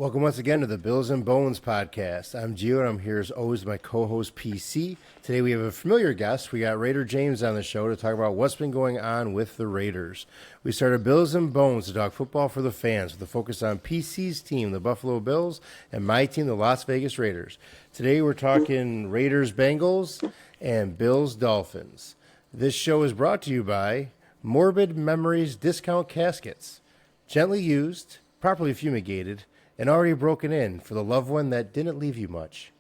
Welcome once again to the Bills and Bones podcast. I'm Gio, and I'm here as always with my co-host PC. Today we have a familiar guest. We got Raider James on the show to talk about what's been going on with the Raiders. We started Bills and Bones to talk football for the fans with a focus on PC's team, the Buffalo Bills, and my team, the Las Vegas Raiders. Today we're talking Raiders Bengals and Bills Dolphins. This show is brought to you by Morbid Memories Discount Caskets. Gently used, properly fumigated, and already broken in for the loved one that didn't leave you much.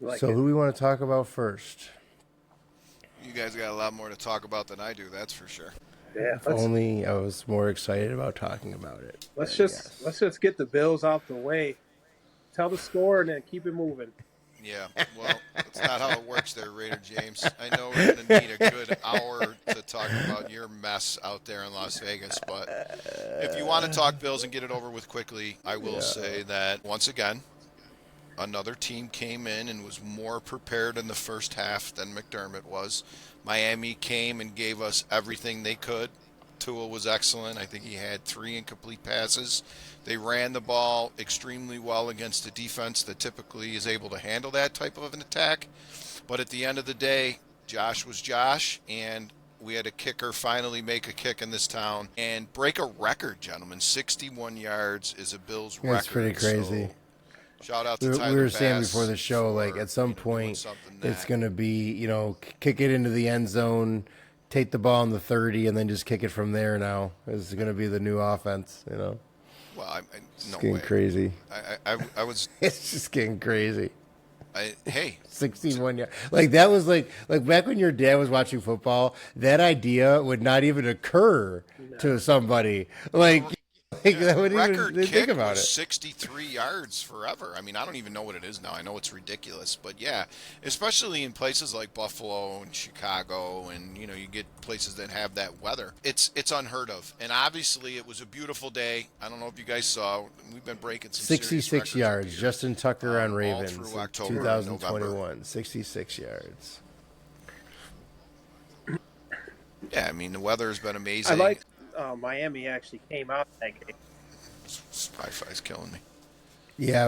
Who do we want to talk about first? You guys got a lot more to talk about than I do, that's for sure. Yeah, If only I was more excited about talking about it. let's just get the Bills out the way. Tell the score and then keep it moving. Yeah, well, that's not how it works there, Raider James. I know we're going to need a good hour to talk about your mess out there in Las Vegas, but if you want to talk Bills and get it over with quickly, I will say that, once again, another team came in and was more prepared in the first half than McDermott was. Miami came and gave us everything they could. Tua was excellent. I think he had 3 incomplete passes. They ran the ball extremely well against a defense that typically is able to handle that type of an attack. But at the end of the day, Josh was Josh, and we had a kicker finally make a kick in this town and break a record, gentlemen. 61 yards is a Bills record. That's pretty crazy. So, shout out to Tyler We were saying Bass before the show, like at some point, it's going to be, kick it into the end zone, take the ball in the 30, and then just kick it from there now. It's going to be the new offense, Well, It's no getting way. crazy. I was. It's just getting crazy. Hey, 61 yards. Like that was like back when your dad was watching football, that idea would not even occur to somebody. That wouldn't record even kick think about was it. 63 yards forever. I mean, I don't even know what it is now. I know it's ridiculous, but yeah, especially in places like Buffalo and Chicago, and you get places that have that weather. It's unheard of. And obviously, it was a beautiful day. I don't know if you guys saw. We've been breaking some 66 yards. Justin Tucker on Ravens all through in October, 2021. 66 yards. Yeah, I mean the weather has been amazing. I like Miami actually came out that game. Wi-Fi's killing me. Yeah,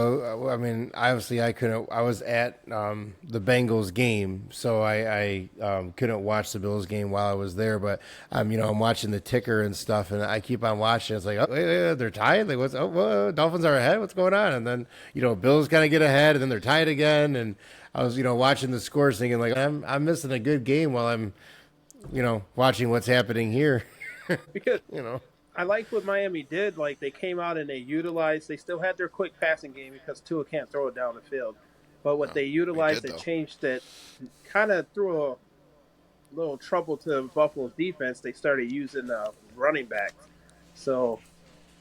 I mean, obviously, I couldn't. I was at the Bengals game, so I couldn't watch the Bills game while I was there. But I'm watching the ticker and stuff, and I keep on watching. It's like, oh, wait, they're tied. Like, what's? Oh, whoa, Dolphins are ahead. What's going on? And then Bills kind of get ahead, and then they're tied again. And I was watching the scores, thinking like, I'm missing a good game while I'm watching what's happening here. Because I like what Miami did. Like they came out and they still had their quick passing game because Tua can't throw it down the field. But what they utilized, they changed it, kind of threw a little trouble to Buffalo's defense. They started using running backs. So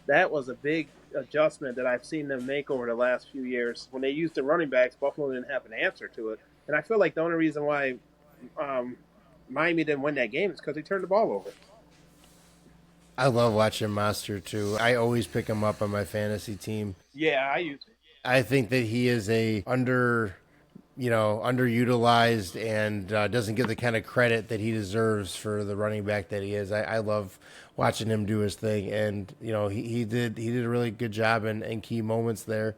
that was a big adjustment that I've seen them make over the last few years. When they used the running backs, Buffalo didn't have an answer to it. And I feel like the only reason why Miami didn't win that game is because they turned the ball over. I love watching Monster too. I always pick him up on my fantasy team. Yeah, I use it. I think that he is underutilized and doesn't get the kind of credit that he deserves for the running back that he is. I love watching him do his thing, and he did a really good job in key moments there.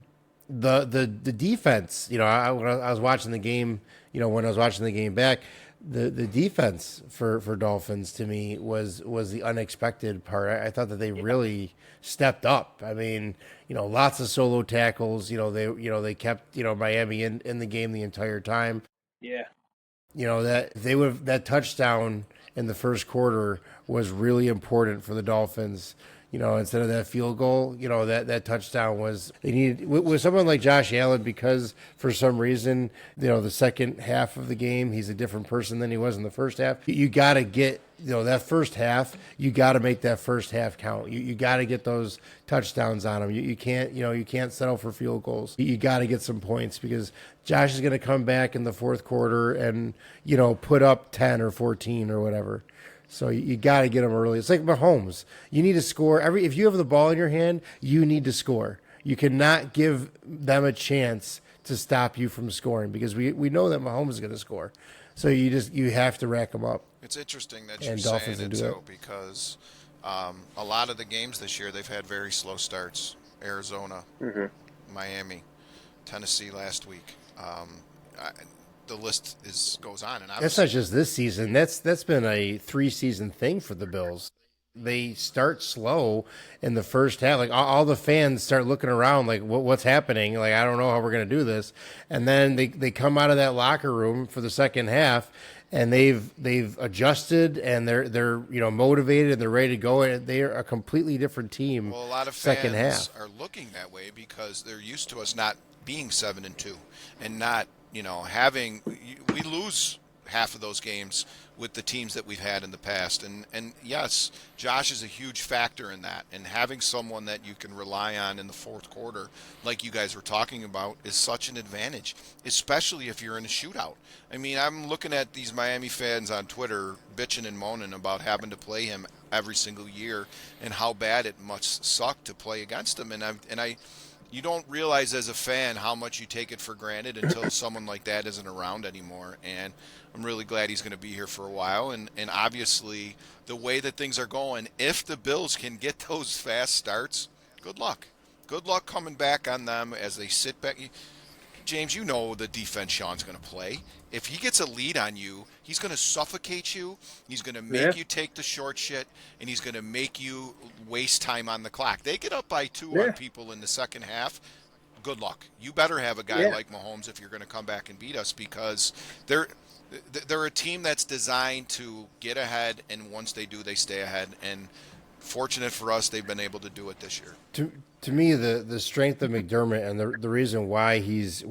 The defense, when I was watching the game, when I was watching the game back. The defense for Dolphins to me was the unexpected part. I thought that they really stepped up. I mean, lots of solo tackles. They kept Miami in the game the entire time. Yeah. That touchdown in the first quarter was really important for the Dolphins. Instead of that field goal, that touchdown was, they needed, with someone like Josh Allen, because for some reason, the second half of the game, he's a different person than he was in the first half. You got to get, that first half, you got to make that first half count. You got to get those touchdowns on him. You can't settle for field goals. You got to get some points because Josh is going to come back in the fourth quarter and, put up 10 or 14 or whatever. So you got to get them early. It's like Mahomes. You need to score. If you have the ball in your hand, you need to score. You cannot give them a chance to stop you from scoring because we know that Mahomes is going to score. So you have to rack them up. It's interesting that you're saying it too because A lot of the games this year, they've had very slow starts. Arizona, Miami, Tennessee last week. I, the list goes on, and That's not just this season. That's been a 3-season thing for the Bills. They start slow in the first half. Like all the fans start looking around, like what's happening? Like I don't know how we're gonna do this. And then they come out of that locker room for the second half, and they've adjusted, and they're motivated, and they're ready to go. And they are a completely different team. Well, a lot of second fans half are looking that way because they're used to us not being 7-2 and not having we lose half of those games with the teams that we've had in the past. And yes, Josh is a huge factor in that. And having someone that you can rely on in the fourth quarter, like you guys were talking about, is such an advantage, especially if you're in a shootout. I mean, I'm looking at these Miami fans on Twitter bitching and moaning about having to play him every single year and how bad it must suck to play against him. You don't realize as a fan how much you take it for granted until someone like that isn't around anymore. And I'm really glad he's going to be here for a while. And obviously, the way that things are going, if the Bills can get those fast starts, good luck. Good luck coming back on them as they sit back. James, you know the defense Sean's going to play. If he gets a lead on you, he's going to suffocate you. He's going to make you take the short shit, and he's going to make you waste time on the clock. They get up by 2 on people in the second half. Good luck. You better have a guy like Mahomes if you're going to come back and beat us, because they're a team that's designed to get ahead, and once they do, they stay ahead. And fortunate for us, they've been able to do it this year. To me, the strength of McDermott and the reason why he's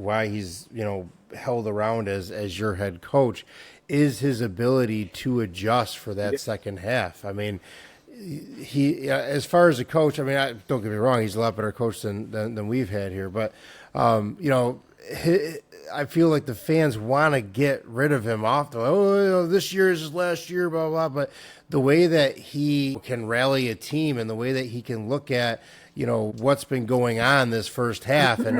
held around as your head coach is his ability to adjust for that second half. I mean, he as far as a coach, I mean, don't get me wrong, he's a lot better coach than we've had here, but I feel like the fans want to get rid of him off this year is his last year, blah, blah, blah. But the way that he can rally a team and the way that he can look at, what's been going on this first half and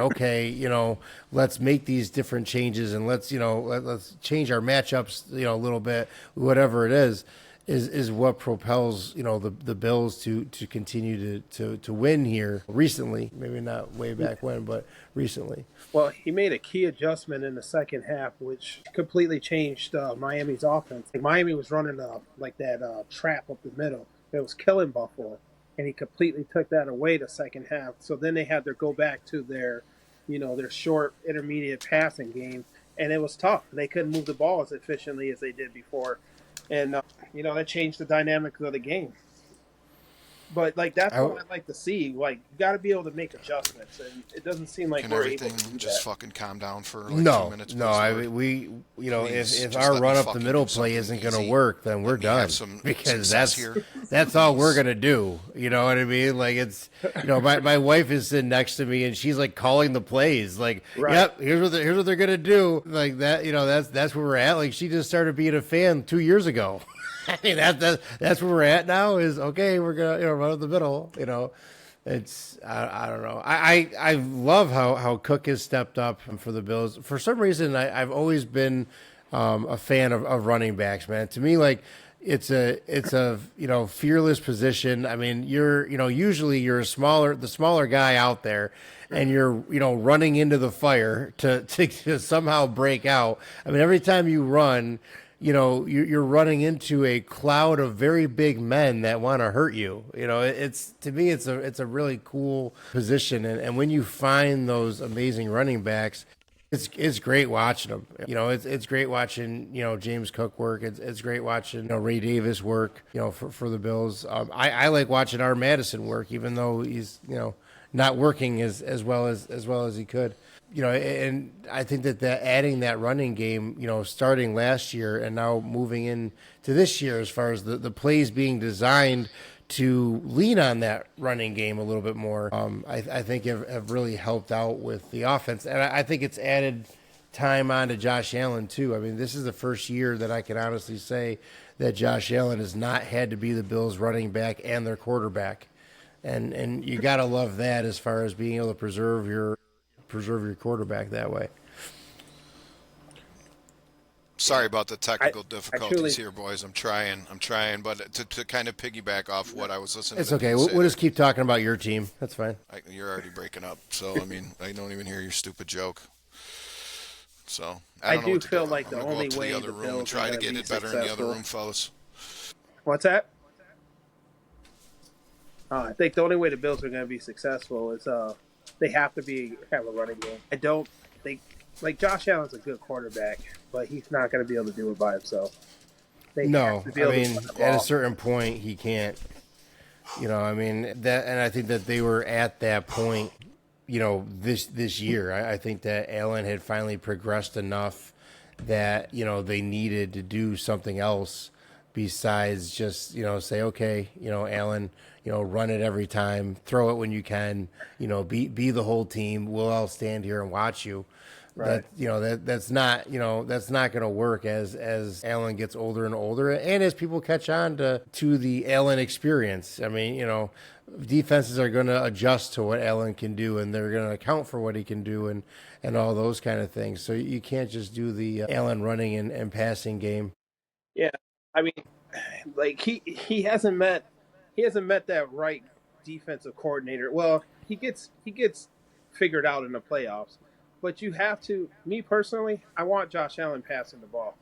let's make these different changes and let's change our matchups, a little bit, whatever it is what propels, the Bills to continue to win here recently. Maybe not way back when, but recently. Well, he made a key adjustment in the second half, which completely changed Miami's offense. Like, Miami was running that trap up the middle. It was killing Buffalo, and he completely took that away the second half. So then they had to go back to their short, intermediate passing game, and it was tough. They couldn't move the ball as efficiently as they did before. And, that changed the dynamics of the game. But, that's what I'd like to see. Like, you got to be able to make adjustments, and it doesn't seem like we're able to do that. Just fucking calm down for 2 minutes? No, if our run up the middle play isn't going to work, then we're done. Because that's all we're going to do. You know what I mean? Like, it's, my wife is sitting next to me, and she's, like, calling the plays. Like, yep, here's what they're going to do. Like, that, that's where we're at. Like, she just started being a fan 2 years ago. I mean, that's where we're at now. Is okay. We're gonna run up the middle. It's I don't know. I love how Cook has stepped up for the Bills. For some reason, I've always been a fan of running backs. Man, to me, like it's a fearless position. I mean, usually you're the smaller guy out there, and you're running into the fire to somehow break out. I mean, every time you run, you're running into a cloud of very big men that want to hurt you. To me, it's a really cool position. And when you find those amazing running backs, it's great watching them. It's great watching, James Cook work. It's great watching, Ray Davis work, for the Bills. I like watching our Madison work, even though he's, not working as well as he could. And I think that adding that running game, starting last year and now moving into this year, as far as the plays being designed to lean on that running game a little bit more, I think have really helped out with the offense. And I think it's added time on to Josh Allen, too. I mean, this is the first year that I can honestly say that Josh Allen has not had to be the Bills running back and their quarterback. And you got to love that as far as being able to preserve your quarterback that way. Sorry about the technical I truly, difficulties here, boys. I'm trying, but to kind of piggyback off what I was listening It's to. okay. We'll just keep talking about your team. That's fine. You're already breaking up, so I mean, I don't even hear your stupid joke. So I I don't know do what to feel do. like I'm the gonna go only up to way the other the room and Bills are try to going to get be it better in the other successful. room, fellas. What's that? I think the only way the Bills are going to be successful is they have to have a running game. I don't think like Josh Allen's a good quarterback, but he's not going to be able to do it by himself. They have No, to be I able to mean, run the at a ball. certain point, he can't. I mean that, and I think that they were at that point. This year, I think that Allen had finally progressed enough that they needed to do something else besides just say, okay, Allen, run it every time, throw it when you can, be the whole team. We'll all stand here and watch you. Right. That's not going to work as Allen gets older and older, and as people catch on to the Allen experience. I mean, defenses are going to adjust to what Allen can do, and they're going to account for what he can do, and all those kind of things. So you can't just do the Allen running and passing game. Yeah, I mean, like he hasn't met that right defensive coordinator. Well, he gets figured out in the playoffs, but you have to. Me personally, I want Josh Allen passing the ball.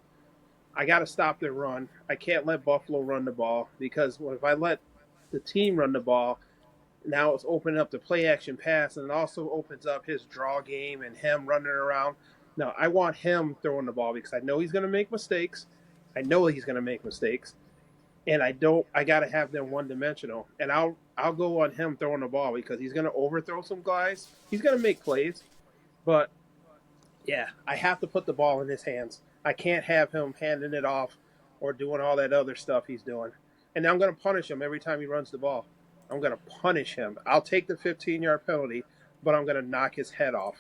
I got to stop their run. I can't let Buffalo run the ball because if I let the team run the ball, now it's opening up the play action pass, and it also opens up his draw game and him running around. No, I want him throwing the ball because I know he's going to make mistakes. I know he's going to make mistakes, and I don't. I got to have them one dimensional, and I'll go on him throwing the ball because he's going to overthrow some guys. He's going to make plays, but yeah, I have to put the ball in his hands. I can't have him handing it off or doing all that other stuff he's doing. And I'm going to punish him every time he runs the ball. I'm going to punish him. I'll take the 15-yard penalty, but I'm going to knock his head off.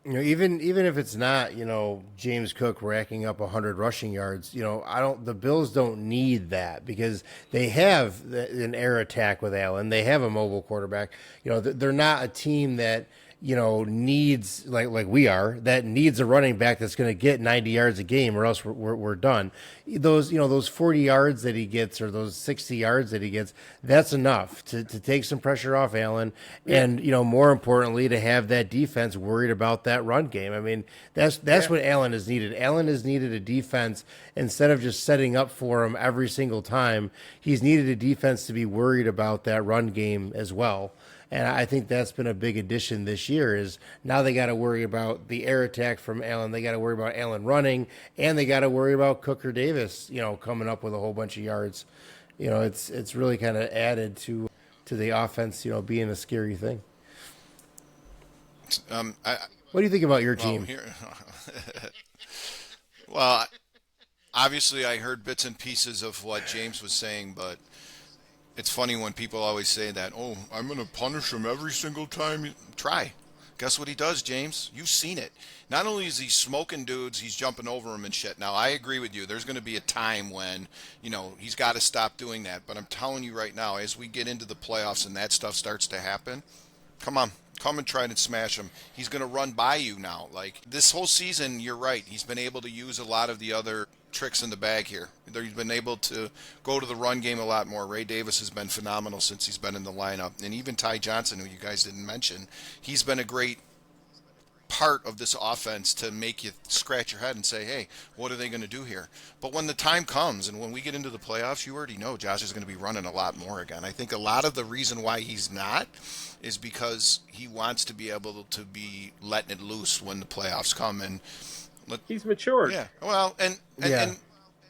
Even if it's not, James Cook racking up 100 rushing yards, the Bills don't need that because they have an air attack with Allen. They have a mobile quarterback. They're not a team that needs like we are that needs a running back that's going to get 90 yards a game or else we're done. Those 40 yards that he gets or those 60 yards that he gets, that's enough to take some pressure off Allen and more importantly to have that defense worried about that run game. I mean that's what Allen has needed. Allen has needed a defense instead of just setting up for him every single time. He's needed a defense to be worried about that run game as well. And I think that's been a big addition this year is now they got to worry about the air attack from Allen. They got to worry about Allen running, and they got to worry about Cook or Davis, coming up with a whole bunch of yards. It's really kind of added to the offense, being a scary thing. What do you think about your team? Well, obviously I heard bits and pieces of what James was saying, but it's funny when people always say that, oh, I'm going to punish him every single time. Try. Guess what he does, James? You've seen it. Not only is he smoking dudes, he's jumping over them and shit. Now, I agree with you. There's going to be a time when, he's got to stop doing that. But I'm telling you right now, as we get into the playoffs and that stuff starts to happen, come on. Come and try and smash him. He's going to run by you now. Like, this whole season, you're right. He's been able to use a lot of the other tricks in the bag here. He's been able to go to the run game a lot more. Ray Davis has been phenomenal since he's been in the lineup. And even Ty Johnson, who you guys didn't mention, he's been a great part of this offense to make you scratch your head and say, hey, what are they going to do here? But when the time comes and when we get into the playoffs, you already know Josh is going to be running a lot more again. I think a lot of the reason why he's not is because he wants to be able to be letting it loose when the playoffs come. And he's matured. Yeah. Well, and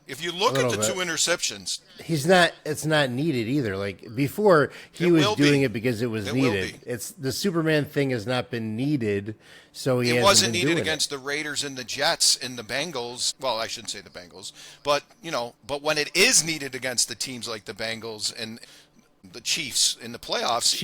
if you look at the two interceptions, it's not needed either. Like before, he was doing it because it was needed. It's the Superman thing has not been needed, so it wasn't needed against the Raiders and the Jets and the Bengals. Well, I shouldn't say the Bengals, but but when it is needed against the teams like the Bengals and the Chiefs in the playoffs,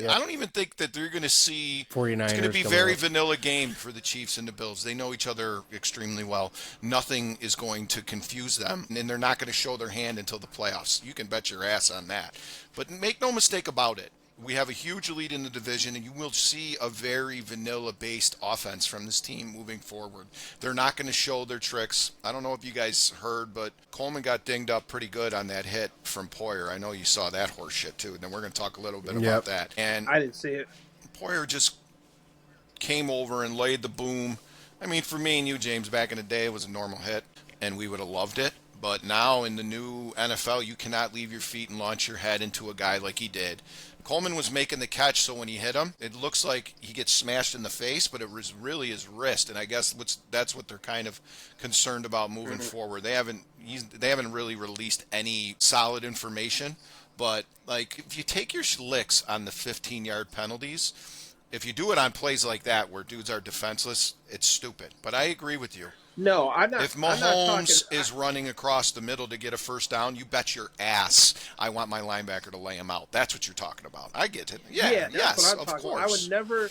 I don't even think that they're going to see 49ers. It's going to be very vanilla game for the Chiefs and the Bills. They know each other extremely well. Nothing is going to confuse them, and they're not going to show their hand until the playoffs. You can bet your ass on that. But make no mistake about it. We have a huge lead in the division, and you will see a very vanilla-based offense from this team moving forward. They're not going to show their tricks. I don't know if you guys heard, but Coleman got dinged up pretty good on that hit from Poyer. I know you saw that horse shit, too. And then we're going to talk a little bit about that. And I didn't see it. Poyer just came over and laid the boom. I mean, for me and you, James, back in the day, it was a normal hit, and we would have loved it. But now in the new NFL, you cannot leave your feet and launch your head into a guy like he did. Coleman was making the catch, so when he hit him, it looks like he gets smashed in the face, but it was really his wrist, and I guess that's what they're kind of concerned about moving forward. They haven't really released any solid information, but like if you take your licks on the 15-yard penalties, if you do it on plays like that where dudes are defenseless, it's stupid. But I agree with you. No, I'm not. If Mahomes is running across the middle to get a first down, you bet your ass I want my linebacker to lay him out. That's what you're talking about. I get it. Yeah, that's yes, what I'm of talking course. about.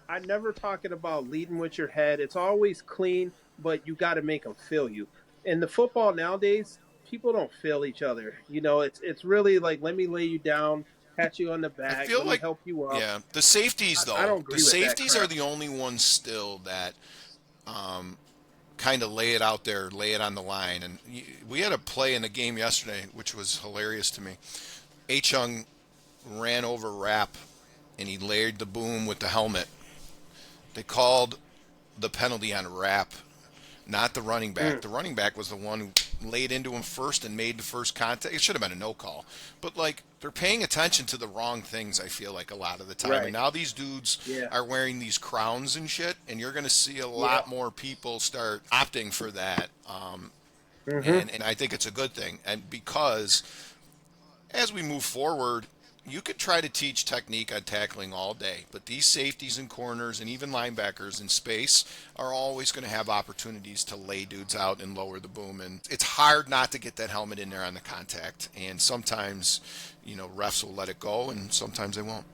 I never talking about leading with your head. It's always clean, but you got to make them feel you. In the football nowadays, people don't feel each other. You know, it's really like, let me lay you down, pat you on the back, I feel like help you up. Yeah, the safeties though. I don't agree the with that safeties crap. are the only ones still that kind of lay it out there, lay it on the line. And we had a play in the game yesterday, which was hilarious to me. Chung ran over Rapp, and he layered the boom with the helmet. They called the penalty on Rapp, not the running back. The running back was the one who laid into him first and made the first contact. It should have been a no call. But, like, they're paying attention to the wrong things, I feel like, a lot of the time. Right. And now these dudes are wearing these crowns and shit, and you're going to see a lot more people start opting for that. And I think it's a good thing. And because as we move forward, you could try to teach technique on tackling all day, but these safeties and corners and even linebackers in space are always going to have opportunities to lay dudes out and lower the boom. And it's hard not to get that helmet in there on the contact. And sometimes, refs will let it go, and sometimes they won't.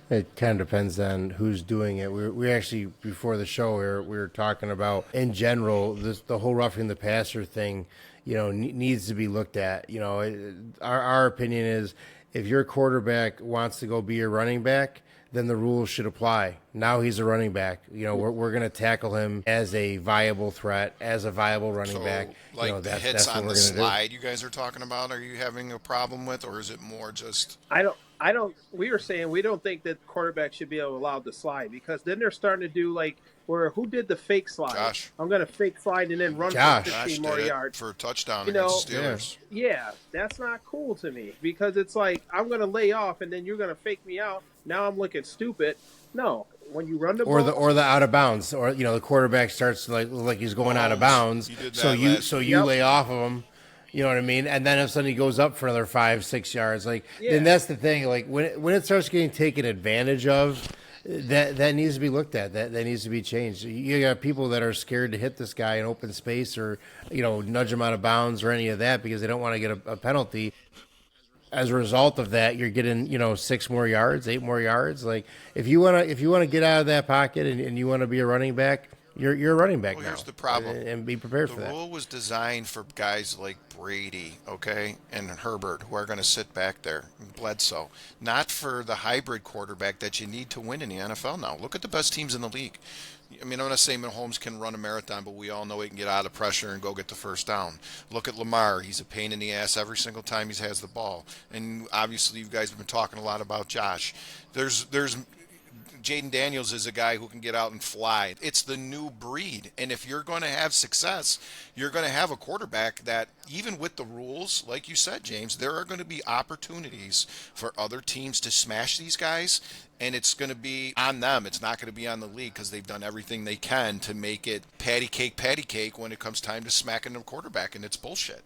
It kind of depends on who's doing it. We actually, before the show, we were talking about, in general, the whole roughing the passer thing, needs to be looked at. Our opinion is, if your quarterback wants to go be a running back, then the rules should apply. Now he's a running back. We're going to tackle him as a viable threat, as a viable running back. Like the hits that's on what the we're gonna slide you guys are talking about, are you having a problem with, or is it more just... I don't. We were saying we don't think that quarterbacks should be allowed to slide, because then they're starting to do like who did the fake slide? Josh. I'm going to fake slide and then run for 15 more yards for a touchdown against the Steelers. Yeah, that's not cool to me, because it's like, I'm going to lay off and then you're going to fake me out. Now I'm looking stupid. No, when you run the ball, or the out of bounds, or the quarterback starts to look like he's going out of bounds. You lay off of him. You know what I mean? And then if somebody goes up for another 5-6 yards, then that's the thing. Like when it starts getting taken advantage of, that needs to be looked at. That needs to be changed. You got people that are scared to hit this guy in open space, or nudge him out of bounds or any of that, because they don't want to get a penalty. As a result of that, you're getting 6 more yards, 8 more yards. Like if you want to get out of that pocket and you want to be a running back, you're a running back now. Here's the problem. And be prepared for that. The rule was designed for guys like Brady, and Herbert, who are going to sit back there, and Bledsoe. Not for the hybrid quarterback that you need to win in the NFL now. Look at the best teams in the league. I mean, I'm not saying Mahomes can run a marathon, but we all know he can get out of pressure and go get the first down. Look at Lamar. He's a pain in the ass every single time he has the ball. And obviously you guys have been talking a lot about Josh. There's Jaden Daniels is a guy who can get out and fly. It's the new breed. And if you're going to have success, you're going to have a quarterback that, even with the rules, like you said, James, there are going to be opportunities for other teams to smash these guys, and it's going to be on them. It's not going to be on the league, because they've done everything they can to make it patty cake when it comes time to smacking the quarterback, and it's bullshit.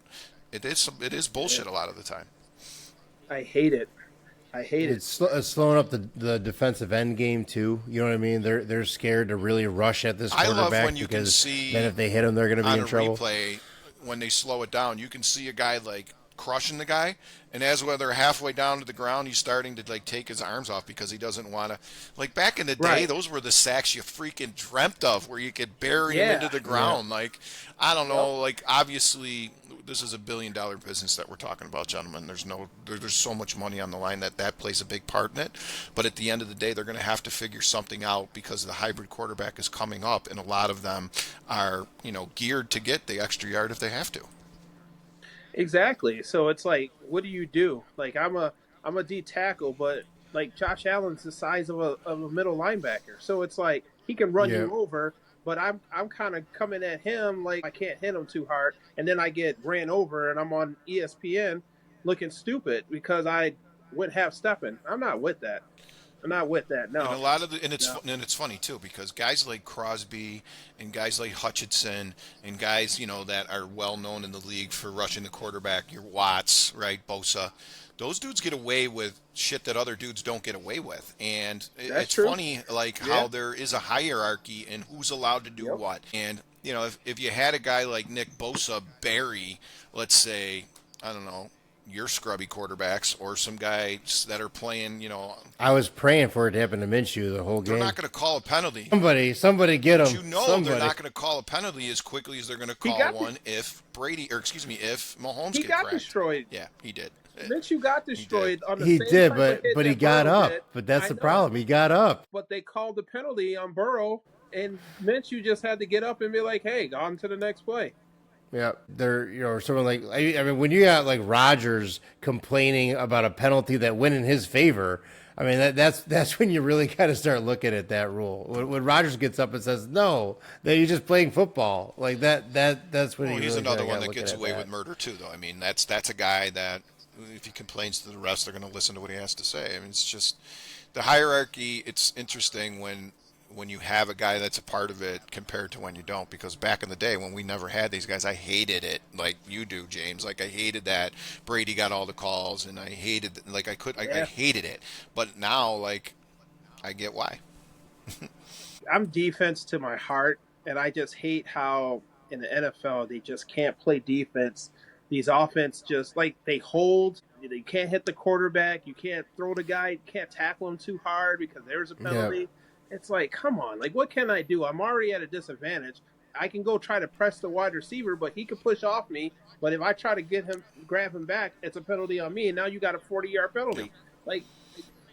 It is bullshit a lot of the time. I hate it. It's slowing up the defensive end game too. You know what I mean? They're scared to really rush at this quarterback. I love when you because can see then if they hit him, they're going to be in trouble. On a replay, when they slow it down, you can see a guy like crushing the guy, and as whether halfway down to the ground, he's starting to like take his arms off because he doesn't want to. Like back in the day, those were the sacks you freaking dreamt of, where you could bury him into the ground. Like I don't know, like obviously this is $1 billion business that we're talking about, gentlemen. There's so much money on the line that plays a big part in it. But at the end of the day, they're going to have to figure something out because the hybrid quarterback is coming up, and a lot of them are, geared to get the extra yard if they have to. Exactly. So it's like, what do you do? Like I'm a D tackle, but like Josh Allen's the size of a middle linebacker. So it's like he can run you over, but I'm kind of coming at him like I can't hit him too hard, and then I get ran over, and I'm on ESPN looking stupid because I went half stepping. I'm not with that. I'm not with that. No. And a lot of it's funny too because guys like Crosby and guys like Hutchinson and guys that are well known in the league for rushing the quarterback, your Watts, right, Bosa, those dudes get away with shit that other dudes don't get away with, and it's funny like how there is a hierarchy in who's allowed to do what. And if you had a guy like Nick Bosa bury, let's say, I don't know, your scrubby quarterbacks or some guys that are playing, I was praying for it to happen to Minshew the whole game. They're not going to call a penalty. Somebody get him. But they're not going to call a penalty as quickly as they're going to call one if Mahomes he got destroyed. Yeah, he did. Minshew got destroyed on the he same did, type but he got up. But that's the problem. He got up. But they called the penalty on Burrow, and Minshew just had to get up and be like, "Hey, on to the next play." Yeah, they're someone like I mean, when you got like Rodgers complaining about a penalty that went in his favor, I mean that's when you really kind of start looking at that rule. When Rodgers gets up and says no, that you're just playing football like that's when he's another one that gets away with murder too, though. I mean that's a guy that if he complains to the rest, they're going to listen to what he has to say. I mean it's just the hierarchy. It's interesting when you have a guy that's a part of it compared to when you don't, because back in the day when we never had these guys, I hated it like you do, James. Like I hated that Brady got all the calls, and I hated I hated it. But now like I get why. I'm defense to my heart, and I just hate how in the NFL they just can't play defense. These offense just like they hold. You can't hit the quarterback. You can't throw the guy. You can't tackle him too hard because there's a penalty. Yep. It's like, come on, like what can I do? I'm already at a disadvantage. I can go try to press the wide receiver, but he can push off me. But if I try to grab him back, it's a penalty on me. And now you got a 40-yard penalty. Yeah. Like,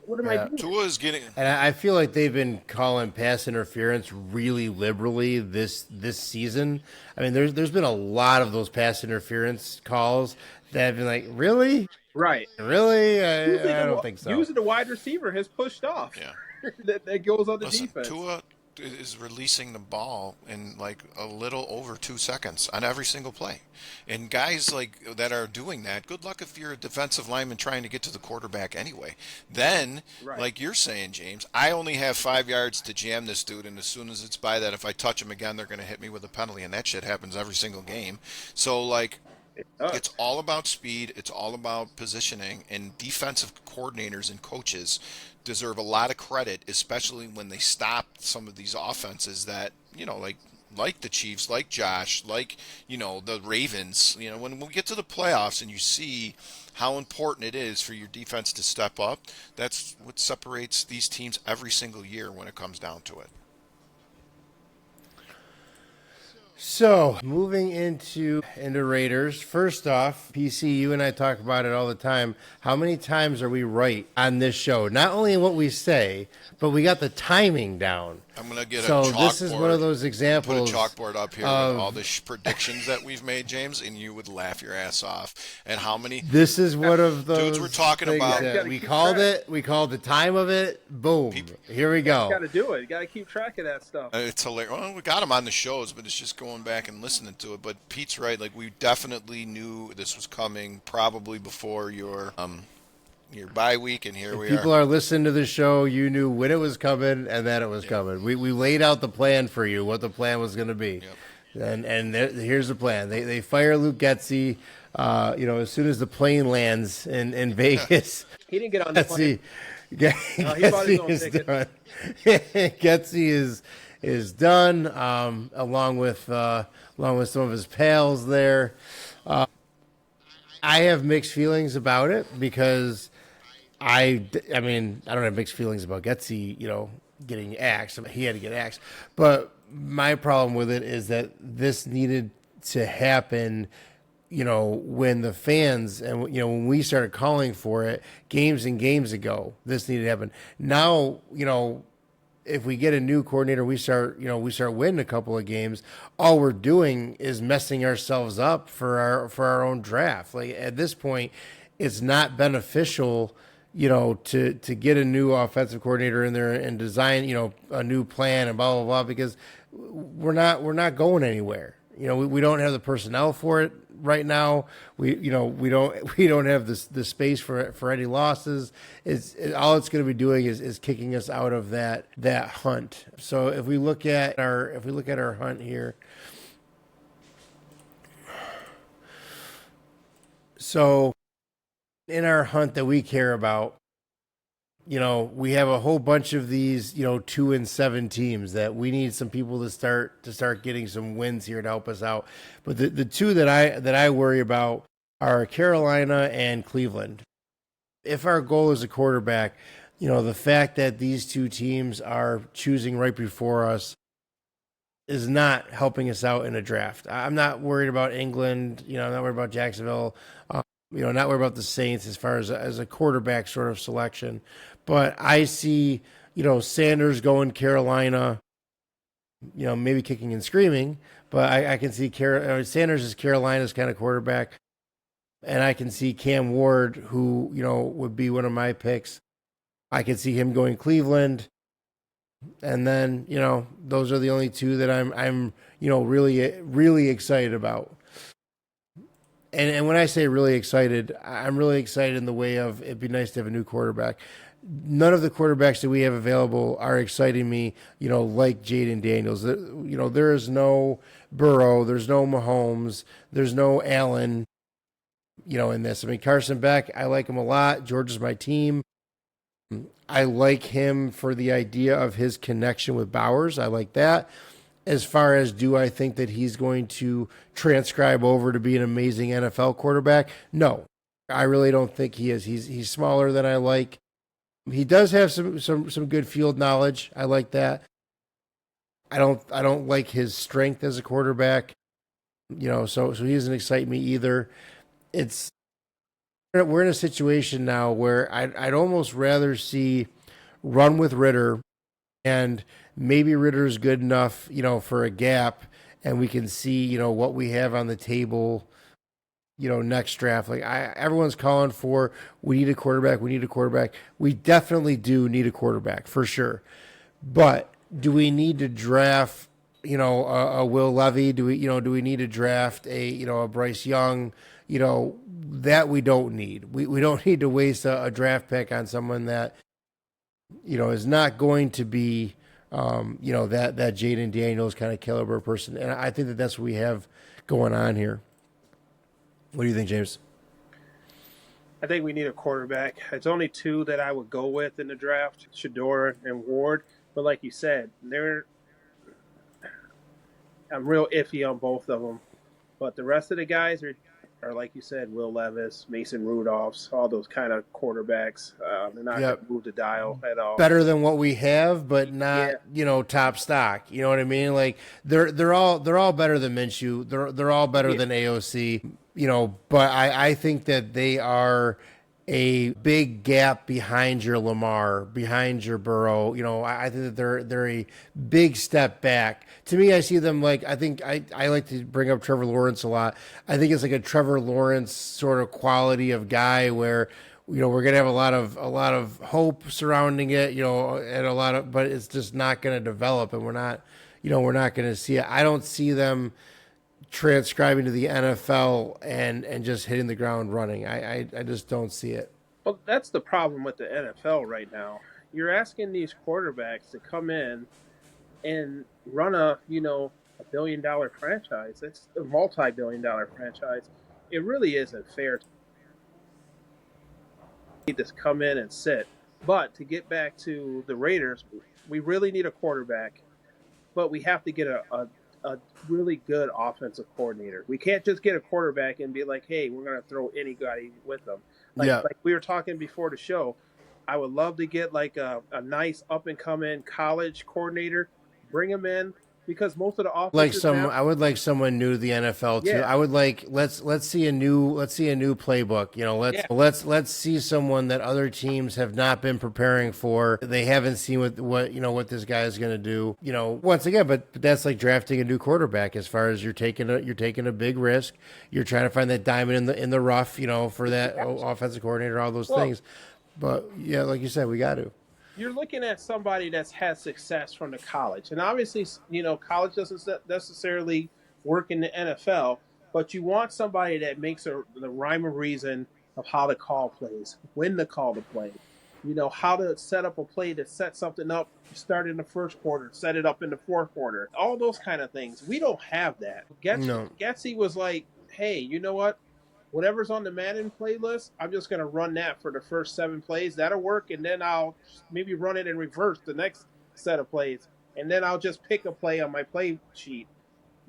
what am I doing? Tua's getting. And I feel like they've been calling pass interference really liberally this season. I mean, there's been a lot of those pass interference calls that have been like, really? Right. Really? I don't think so. Usually the wide receiver has pushed off. Yeah. that goes on the defense. Tua is releasing the ball in like a little over 2 seconds on every single play. And guys like that are doing that, good luck if you're a defensive lineman trying to get to the quarterback anyway. Then, like you're saying, James, I only have 5 yards to jam this dude, and as soon as it's by that, if I touch him again, they're going to hit me with a penalty, and that shit happens every single game. So, like, it's all about speed. It's all about positioning, and defensive coordinators and coaches deserve a lot of credit, especially when they stop some of these offenses that, like the Chiefs, like Josh, like, the Ravens. When we get to the playoffs and you see how important it is for your defense to step up, that's what separates these teams every single year when it comes down to it. So, moving into Raiders, first off, PC, you and I talk about it all the time. How many times are we right on this show? Not only in what we say, but we got the timing down. I'm going to get a chalkboard. So this is one of those examples. Put a chalkboard up here with all the predictions that we've made, James, and you would laugh your ass off. And how many? This is one of those dudes we're talking about. We called it. We called the time of it. Boom. Here we go. You got to do it. You got to keep track of that stuff. It's hilarious. Well, we got them on the shows, but it's just going back and listening to it. But Pete's right. Like, we definitely knew this was coming probably before your bye week, and here we are. People are listening to the show. You knew when it was coming and that it was coming. We laid out the plan for you, what the plan was going to be. Yep. And here's the plan. They fire Luke Getsy, as soon as the plane lands in Vegas. He didn't get on the plane. Getsy is done. Getsy is done, along with some of his pals there. I have mixed feelings about it because I mean, I don't have mixed feelings about Getsy, getting axed. I mean, he had to get axed. But my problem with it is that this needed to happen, when the fans and, when we started calling for it games and games ago, this needed to happen. Now, if we get a new coordinator, we start winning a couple of games. All we're doing is messing ourselves up for our own draft. Like at this point, it's not beneficial, to get a new offensive coordinator in there and design, a new plan and blah blah blah because we're not going anywhere. We don't have the personnel for it right now. We don't have the space for any losses. All it's going to be doing is kicking us out of that hunt. So if we look at our hunt here, so in our hunt that we care about, we have a whole bunch of these, 2-7 teams that we need some people to start getting some wins here to help us out. But the two that I worry about are Carolina and Cleveland. If our goal is a quarterback, the fact that these two teams are choosing right before us is not helping us out in a draft. I'm not worried about England, I'm not worried about Jacksonville, not worried about the Saints as far as a quarterback sort of selection. But I see, Sanders going Carolina, maybe kicking and screaming, but I can see Sanders is Carolina's kind of quarterback. And I can see Cam Ward, who, would be one of my picks. I can see him going Cleveland. And then, those are the only two that I'm really, really excited about. And when I say really excited, I'm really excited in the way of it'd be nice to have a new quarterback. None of the quarterbacks that we have available are exciting me, like Jaden Daniels. There is no Burrow, there's no Mahomes, there's no Allen, in this. I mean, Carson Beck, I like him a lot. Georgia's my team. I like him for the idea of his connection with Bowers. I like that. As far as do I think that he's going to transcribe over to be an amazing NFL quarterback? No, I really don't think he is. He's smaller than I like. He does have some good field knowledge. I like that. I don't like his strength as a quarterback. So he doesn't excite me either. We're in a situation now where I'd almost rather see run with Ritter, and maybe Ritter's good enough, for a gap, and we can see, what we have on the table, next draft. Like everyone's calling for, we need a quarterback. We definitely do need a quarterback for sure. But do we need to draft, a Will Levy? Do we need to draft a Bryce Young? That we don't need. We don't need to waste a draft pick on someone that, is not going to be, that Jaden Daniels kind of caliber person. And I think that that's what we have going on here. What do you think, James? I think we need a quarterback. It's only two that I would go with in the draft, Shador and Ward. But like you said, I'm real iffy on both of them. But the rest of the guys are like you said, Will Levis, Mason Rudolphs, all those kind of quarterbacks. They're not going to move the dial at all. Better than what we have, but not top stock. You know what I mean? Like they're all better than Minshew. They're all better than AOC. But I think that they are a big gap behind your Lamar, behind your Burrow. I think that they're a big step back. To me, I see them like, I think I like to bring up Trevor Lawrence a lot. I think it's like a Trevor Lawrence sort of quality of guy where, we're going to have a lot of hope surrounding it, and but it's just not going to develop, and we're not going to see it. I don't see them transcribing to the NFL and just hitting the ground running. I just don't see it. Well, that's the problem with the NFL right now. You're asking these quarterbacks to come in and run a $1 billion franchise. It's a multi-billion-dollar franchise. It really isn't fair to just come in and sit. But to get back to the Raiders, we really need a quarterback, but we have to get a a really good offensive coordinator. We can't just get a quarterback and be like, hey, we're going to throw any guy with them. Yeah. Like we were talking before the show, I would love to get like a nice up and coming college coordinator, bring him in because most of the offenses now. I would like someone new to the NFL too. Yeah, I would like let's see a new playbook. You know, yeah. let's see someone that other teams have not been preparing for. They haven't seen what this guy is going to do. You know, once again, but that's like drafting a new quarterback. As far as you're taking a big risk. You're trying to find that diamond in the rough. You know, for that offensive coordinator, all those things. But yeah, like you said, we got to. You're looking at somebody that's had success from the college. And obviously, college doesn't necessarily work in the NFL, but you want somebody that makes the rhyme or reason of how to call plays, when to call the play, how to set up a play to set something up, start in the first quarter, set it up in the fourth quarter, all those kind of things. We don't have that. Getsy was like, hey, you know what? Whatever's on the Madden playlist, I'm just going to run that for the first 7 plays. That'll work, and then I'll maybe run it in reverse the next set of plays, and then I'll just pick a play on my play sheet.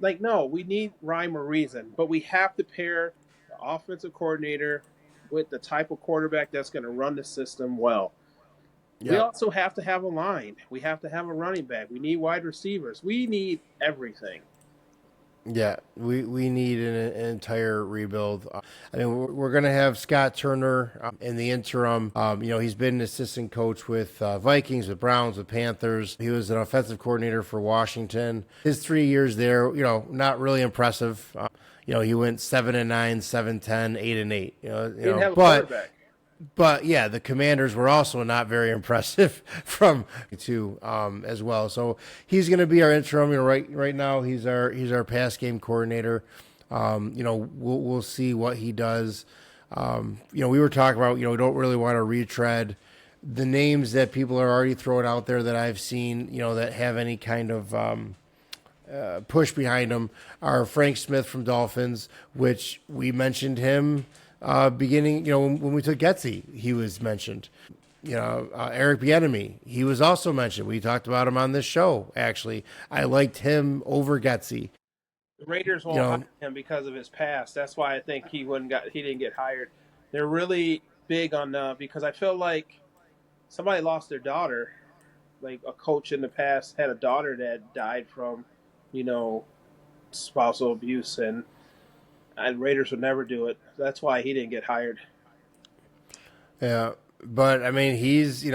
Like, no, we need rhyme or reason, but we have to pair the offensive coordinator with the type of quarterback that's going to run the system well. Yep. We also have to have a line. We have to have a running back. We need wide receivers. We need everything. Yeah, we need an entire rebuild. I mean, we're going to have Scott Turner in the interim. He's been an assistant coach with Vikings, with Browns, with Panthers. He was an offensive coordinator for Washington. His 3 years there, not really impressive. He went 7-9, 7-10, 8-8. Didn't have a quarterback. But yeah, the Commanders were also not very impressive from as well. So he's going to be our interim. Right now he's our pass game coordinator. We'll see what he does. We were talking about we don't really want to retread the names that people are already throwing out there that I've seen that have any kind of push behind them are Frank Smith from Dolphins, which we mentioned him. Beginning, when we took Getsy, he was mentioned. Eric Bieniemy, he was also mentioned. We talked about him on this show. Actually, I liked him over Getsy. The Raiders won't hire him because of his past. That's why I think he didn't get hired. They're really big on because I feel like somebody lost their daughter. Like a coach in the past had a daughter that died from, spousal abuse and Raiders would never do it. That's why he didn't get hired. Yeah, but I mean, he's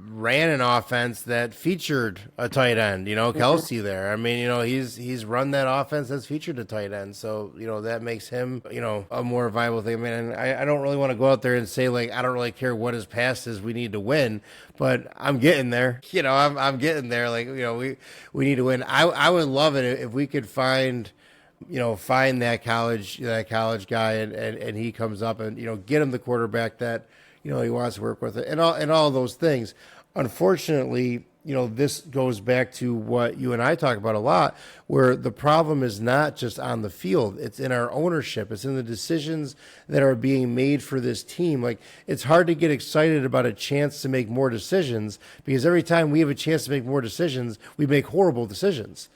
ran an offense that featured a tight end. Kelsey there. I mean, he's run that offense that's featured a tight end. So that makes him a more viable thing. I mean, I don't really want to go out there and say like I don't really care what his past is. We need to win, but I'm getting there. I'm getting there. Like we need to win. I would love it if we could find that college guy and he comes up and, get him the quarterback that, he wants to work with and all those things. Unfortunately, this goes back to what you and I talk about a lot, where the problem is not just on the field. It's in our ownership. It's in the decisions that are being made for this team. Like, it's hard to get excited about a chance to make more decisions because every time we have a chance to make more decisions, we make horrible decisions.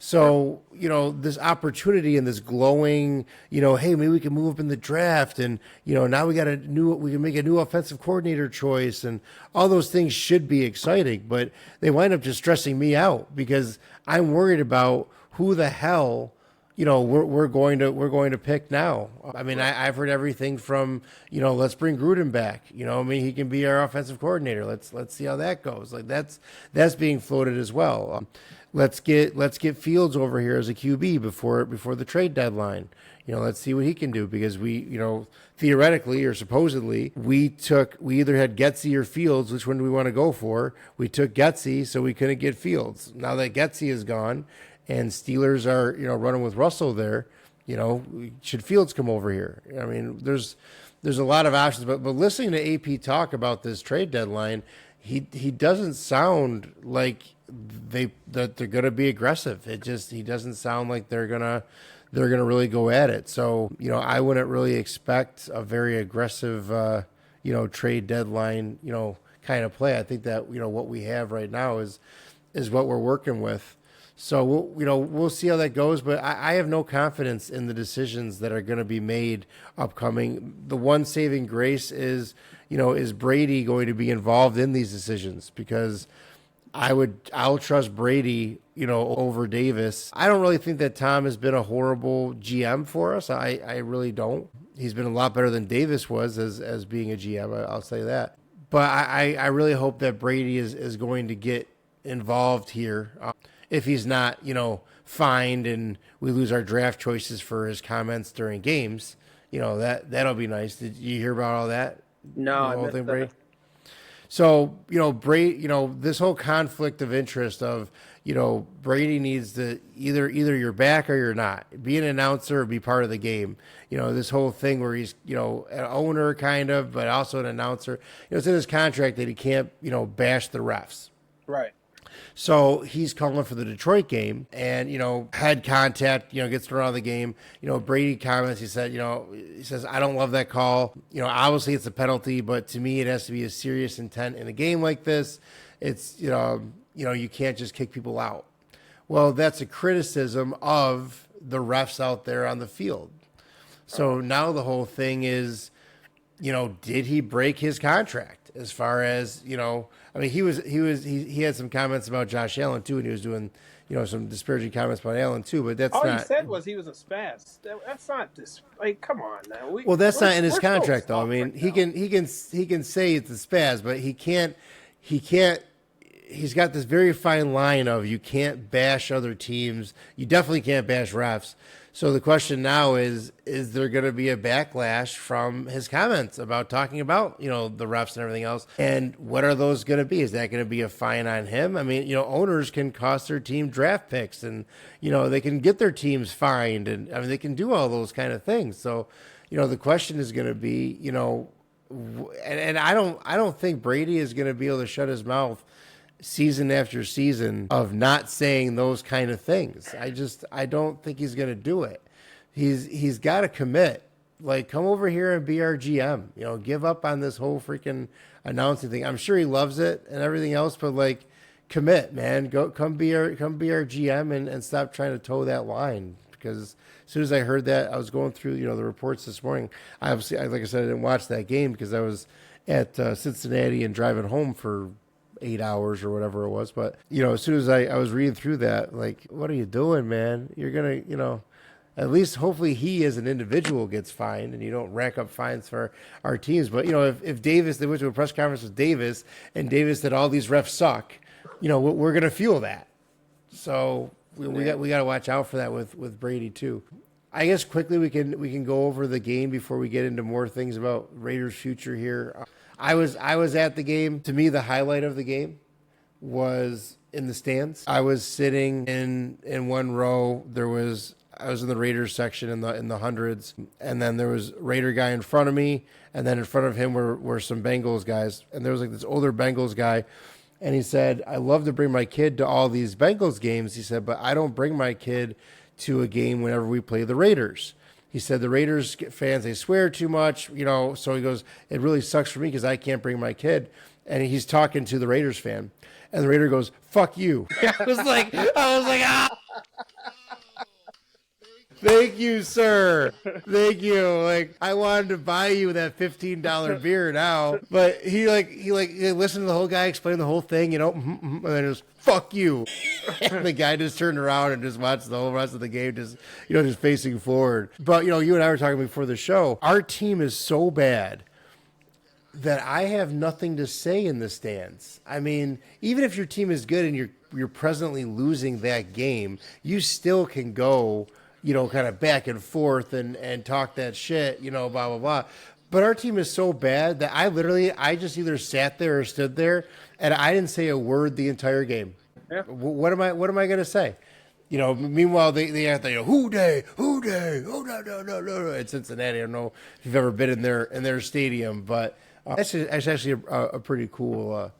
So, this opportunity and this glowing, hey, maybe we can move up in the draft and, now we can make a new offensive coordinator choice and all those things should be exciting, but they wind up just stressing me out because I'm worried about who the hell, we're going to pick now. I mean, I've heard everything from, let's bring Gruden back. He can be our offensive coordinator. Let's see how that goes. Like that's being floated as well. Let's get Fields over here as a QB before the trade deadline. Let's see what he can do because we, theoretically or supposedly we either had Getsy or Fields. Which one do we want to go for? We took Getsy, so we couldn't get Fields. Now that Getsy is gone and Steelers are, running with Russell there, should Fields come over here? I mean, there's a lot of options, but listening to AP talk about this trade deadline, he doesn't sound like that they're going to be aggressive. He doesn't sound like they're going to really go at it. So, I wouldn't really expect a very aggressive, trade deadline, kind of play. I think that, what we have right now is what we're working with. So we'll see how that goes, but I have no confidence in the decisions that are going to be made upcoming. The one saving grace is Brady going to be involved in these decisions? Because I'll trust Brady, over Davis. I don't really think that Tom has been a horrible GM for us. I really don't. He's been a lot better than Davis was as being a GM. I'll say that. But I really hope that Brady is going to get involved here. If he's not, fined and we lose our draft choices for his comments during games, that'll be nice. Did you hear about all that? No, I missed that. Brady? So, Brady, this whole conflict of interest of, Brady needs to either you're back or you're not. Be an announcer or be part of the game. This whole thing where he's, an owner kind of, but also an announcer. It's in his contract that he can't, bash the refs. Right. So he's calling for the Detroit game and, head contact, gets thrown out of the game. Brady comments, he says, I don't love that call. Obviously it's a penalty, but to me, it has to be a serious intent in a game like this. It's, you can't just kick people out. Well, that's a criticism of the refs out there on the field. So now the whole thing is, did he break his contract as far as, he had some comments about Josh Allen too, and he was doing, some disparaging comments about Allen too, but that's all not. All he said was he was a spaz. That's not come on now. That's not in his contract though. I mean, he can say it's a spaz, but he can't, he's got this very fine line of you can't bash other teams. You definitely can't bash refs. So the question now is there going to be a backlash from his comments about talking about, the refs and everything else? And what are those going to be? Is that going to be a fine on him? I mean, owners can cost their team draft picks and, they can get their teams fined and they can do all those kind of things. So, the question is going to be, and I don't think Brady is going to be able to shut his mouth season after season of not saying those kind of things. I don't think he's going to do it. He's got to commit. Like, come over here and be our GM. Give up on this whole freaking announcing thing. I'm sure he loves it and everything else, but like, commit, man. Come be our GM and stop trying to toe that line. Because as soon as I heard that, I was going through the reports this morning. Obviously, like I said, I didn't watch that game because I was at Cincinnati and driving home for 8 hours or whatever it was. But, as soon as I was reading through that, like, what are you doing, man? You're going to, at least hopefully he as an individual gets fined and you don't rack up fines for our teams. But, if Davis, they went to a press conference with Davis and Davis said all these refs suck, we're going to feel that. So we got to watch out for that with Brady too. I guess quickly we can go over the game before we get into more things about Raiders' future here. I was at the game. To me, the highlight of the game was in the stands. I was sitting in one row. I was in the Raiders section in the hundreds, and then there was a Raider guy in front of me, and then in front of him were some Bengals guys, and there was like this older Bengals guy, and he said, "I love to bring my kid to all these Bengals games." He said, "But I don't bring my kid to a game whenever we play the Raiders." He said the Raiders fans, they swear too much, so he goes, it really sucks for me because I can't bring my kid. And he's talking to the Raiders fan. And the Raider goes, fuck you. I was like, ah. Thank you, sir. Thank you. Like, I wanted to buy you that $15 beer now, but he listened to the whole guy explain the whole thing, and then it was fuck you. And the guy just turned around and just watched the whole rest of the game, just facing forward. But you and I were talking before the show. Our team is so bad that I have nothing to say in the stands. I mean, even if your team is good and you're presently losing that game, you still can go, kind of back and forth and talk that shit, blah, blah, blah. But our team is so bad that I just either sat there or stood there and I didn't say a word the entire game. Yeah. What am I going to say? Meanwhile, they have to, who day, oh, no, at Cincinnati. I don't know if you've ever been in their stadium, but that's actually a pretty cool,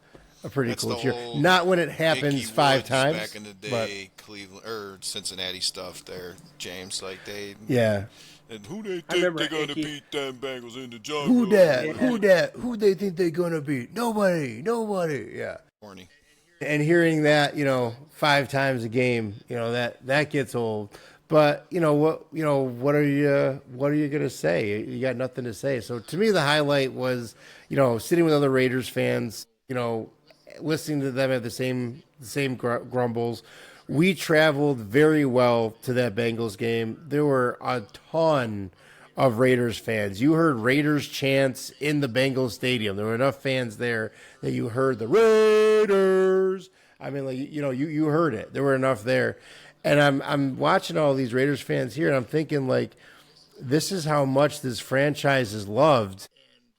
cheer. Not when it happens 5 times. Back in the day, Cleveland or Cincinnati stuff there, James. Like yeah. And who they think they're gonna beat them Bengals in the jungle? Who that? Who they think they're gonna beat? Nobody. Yeah. Corny. And hearing that, 5 times a game, that gets old. But what are you gonna say? You got nothing to say. So to me, the highlight was, sitting with other Raiders fans, listening to them at the same grumbles. We traveled very well to that Bengals game. There were a ton of Raiders fans. You heard Raiders chants in the Bengals stadium. There were enough fans there that you heard the Raiders. I mean, like, you heard it. There were enough there. And I'm watching all these Raiders fans here, and I'm thinking, like, this is how much this franchise is loved,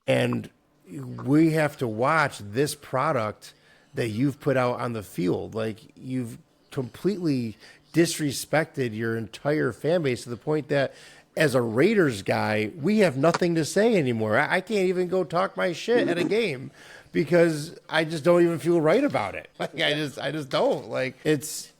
and we have to watch this product that you've put out on the field. Like, you've completely disrespected your entire fan base to the point that as a Raiders guy, we have nothing to say anymore. I can't even go talk my shit at a game because I just don't even feel right about it. Like, I just don't. Like, it's.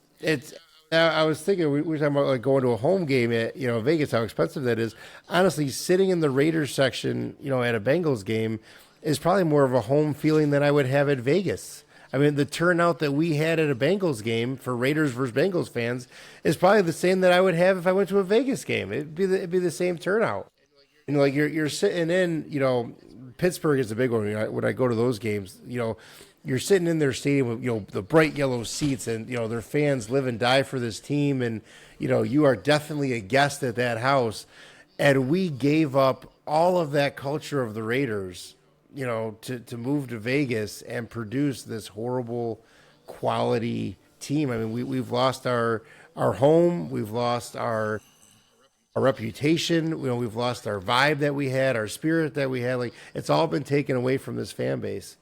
I was thinking we were talking about, like, going to a home game at Vegas, how expensive that is. Honestly, sitting in the Raiders section, at a Bengals game, is probably more of a home feeling than I would have at Vegas. I mean, the turnout that we had at a Bengals game for Raiders versus Bengals fans is probably the same that I would have if I went to a Vegas game. It'd be the same turnout. Like, you're sitting in, Pittsburgh is a big one. When I go to those games, you're sitting in their stadium with, the bright yellow seats, and, their fans live and die for this team. And, you are definitely a guest at that house. And we gave up all of that culture of the Raiders, to move to Vegas and produce this horrible quality team. I mean, we've lost our home. We've lost our reputation. We've lost our vibe that we had, our spirit that we had. Like, it's all been taken away from this fan base.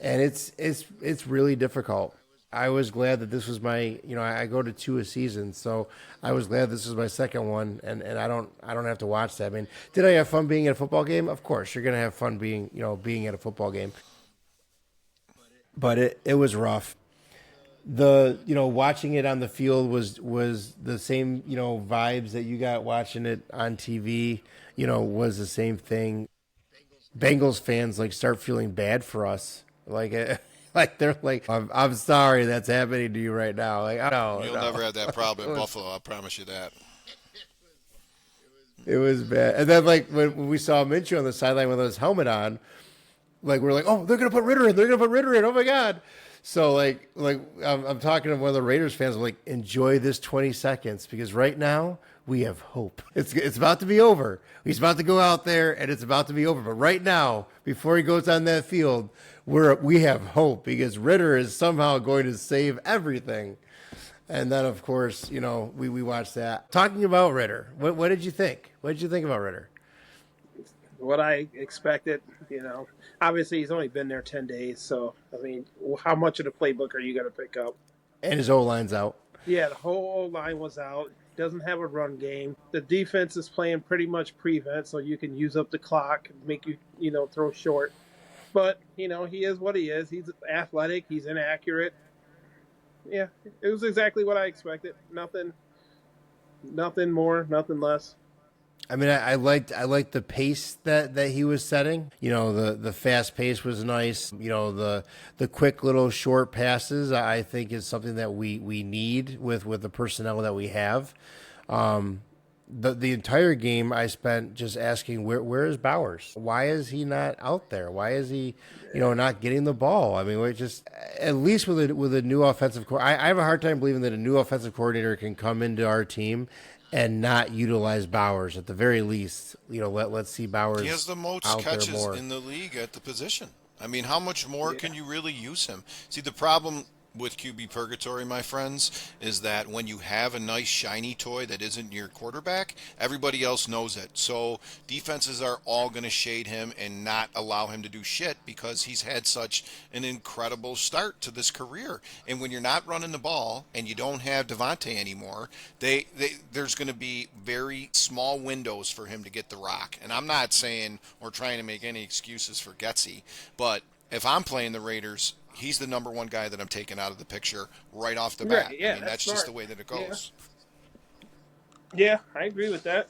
And it's really difficult. I was glad that this was my, I go to 2 a season, so I was glad this was my second one, and I don't have to watch that. I mean, did I have fun being at a football game? Of course, you're gonna have fun being at a football game. But it was rough. The watching it on the field was the same vibes that you got watching it on TV. Was the same thing. Bengals fans start feeling bad for us. Like they're like, I'm sorry that's happening to you right now. Like, I don't. You'll never have that problem in Buffalo. I promise you that. It was bad. And then, like, when we saw Minshew on the sideline with his helmet on, like, we're like, oh, they're gonna put Ritter in. They're gonna put Ritter in. Oh my God. So like I'm talking to one of the Raiders fans. I'm like, enjoy this 20 seconds because right now we have hope. It's about to be over. He's about to go out there and it's about to be over. But right now, before he goes on that field, we have hope because Ritter is somehow going to save everything. And then, of course, we watched that. Talking about Ritter, what did you think? What did you think about Ritter? What I expected, obviously he's only been there 10 days. So, I mean, how much of the playbook are you going to pick up? And his O-line's out. Yeah, the whole O-line was out. Doesn't have a run game. The defense is playing pretty much prevent, so you can use up the clock and make you, throw short. But, he is what he is. He's athletic. He's inaccurate. Yeah, it was exactly what I expected. Nothing more, nothing less. I mean, I liked the pace that he was setting. The fast pace was nice. The quick little short passes I think is something that we need with the personnel that we have. The entire game I spent just asking where is Bowers? Why is he not out there? Why is he not getting the ball? I mean, we're just at least with a new offensive I have a hard time believing that a new offensive coordinator can come into our team and not utilize Bowers at the very least. Let's see Bowers. He has the most catches in the league at the position. I mean, how much more can you really use him? See, the problem with QB purgatory, my friends, is that when you have a nice shiny toy that isn't your quarterback, everybody else knows it. So defenses are all going to shade him and not allow him to do shit because he's had such an incredible start to this career. And when you're not running the ball and you don't have Devontae anymore, there's going to be very small windows for him to get the rock. And I'm not saying or trying to make any excuses for Getsy, but if I'm playing the Raiders, he's the number one guy that I'm taking out of the picture right off the bat. Right, yeah, I mean, that's just the way that it goes. Yeah, I agree with that.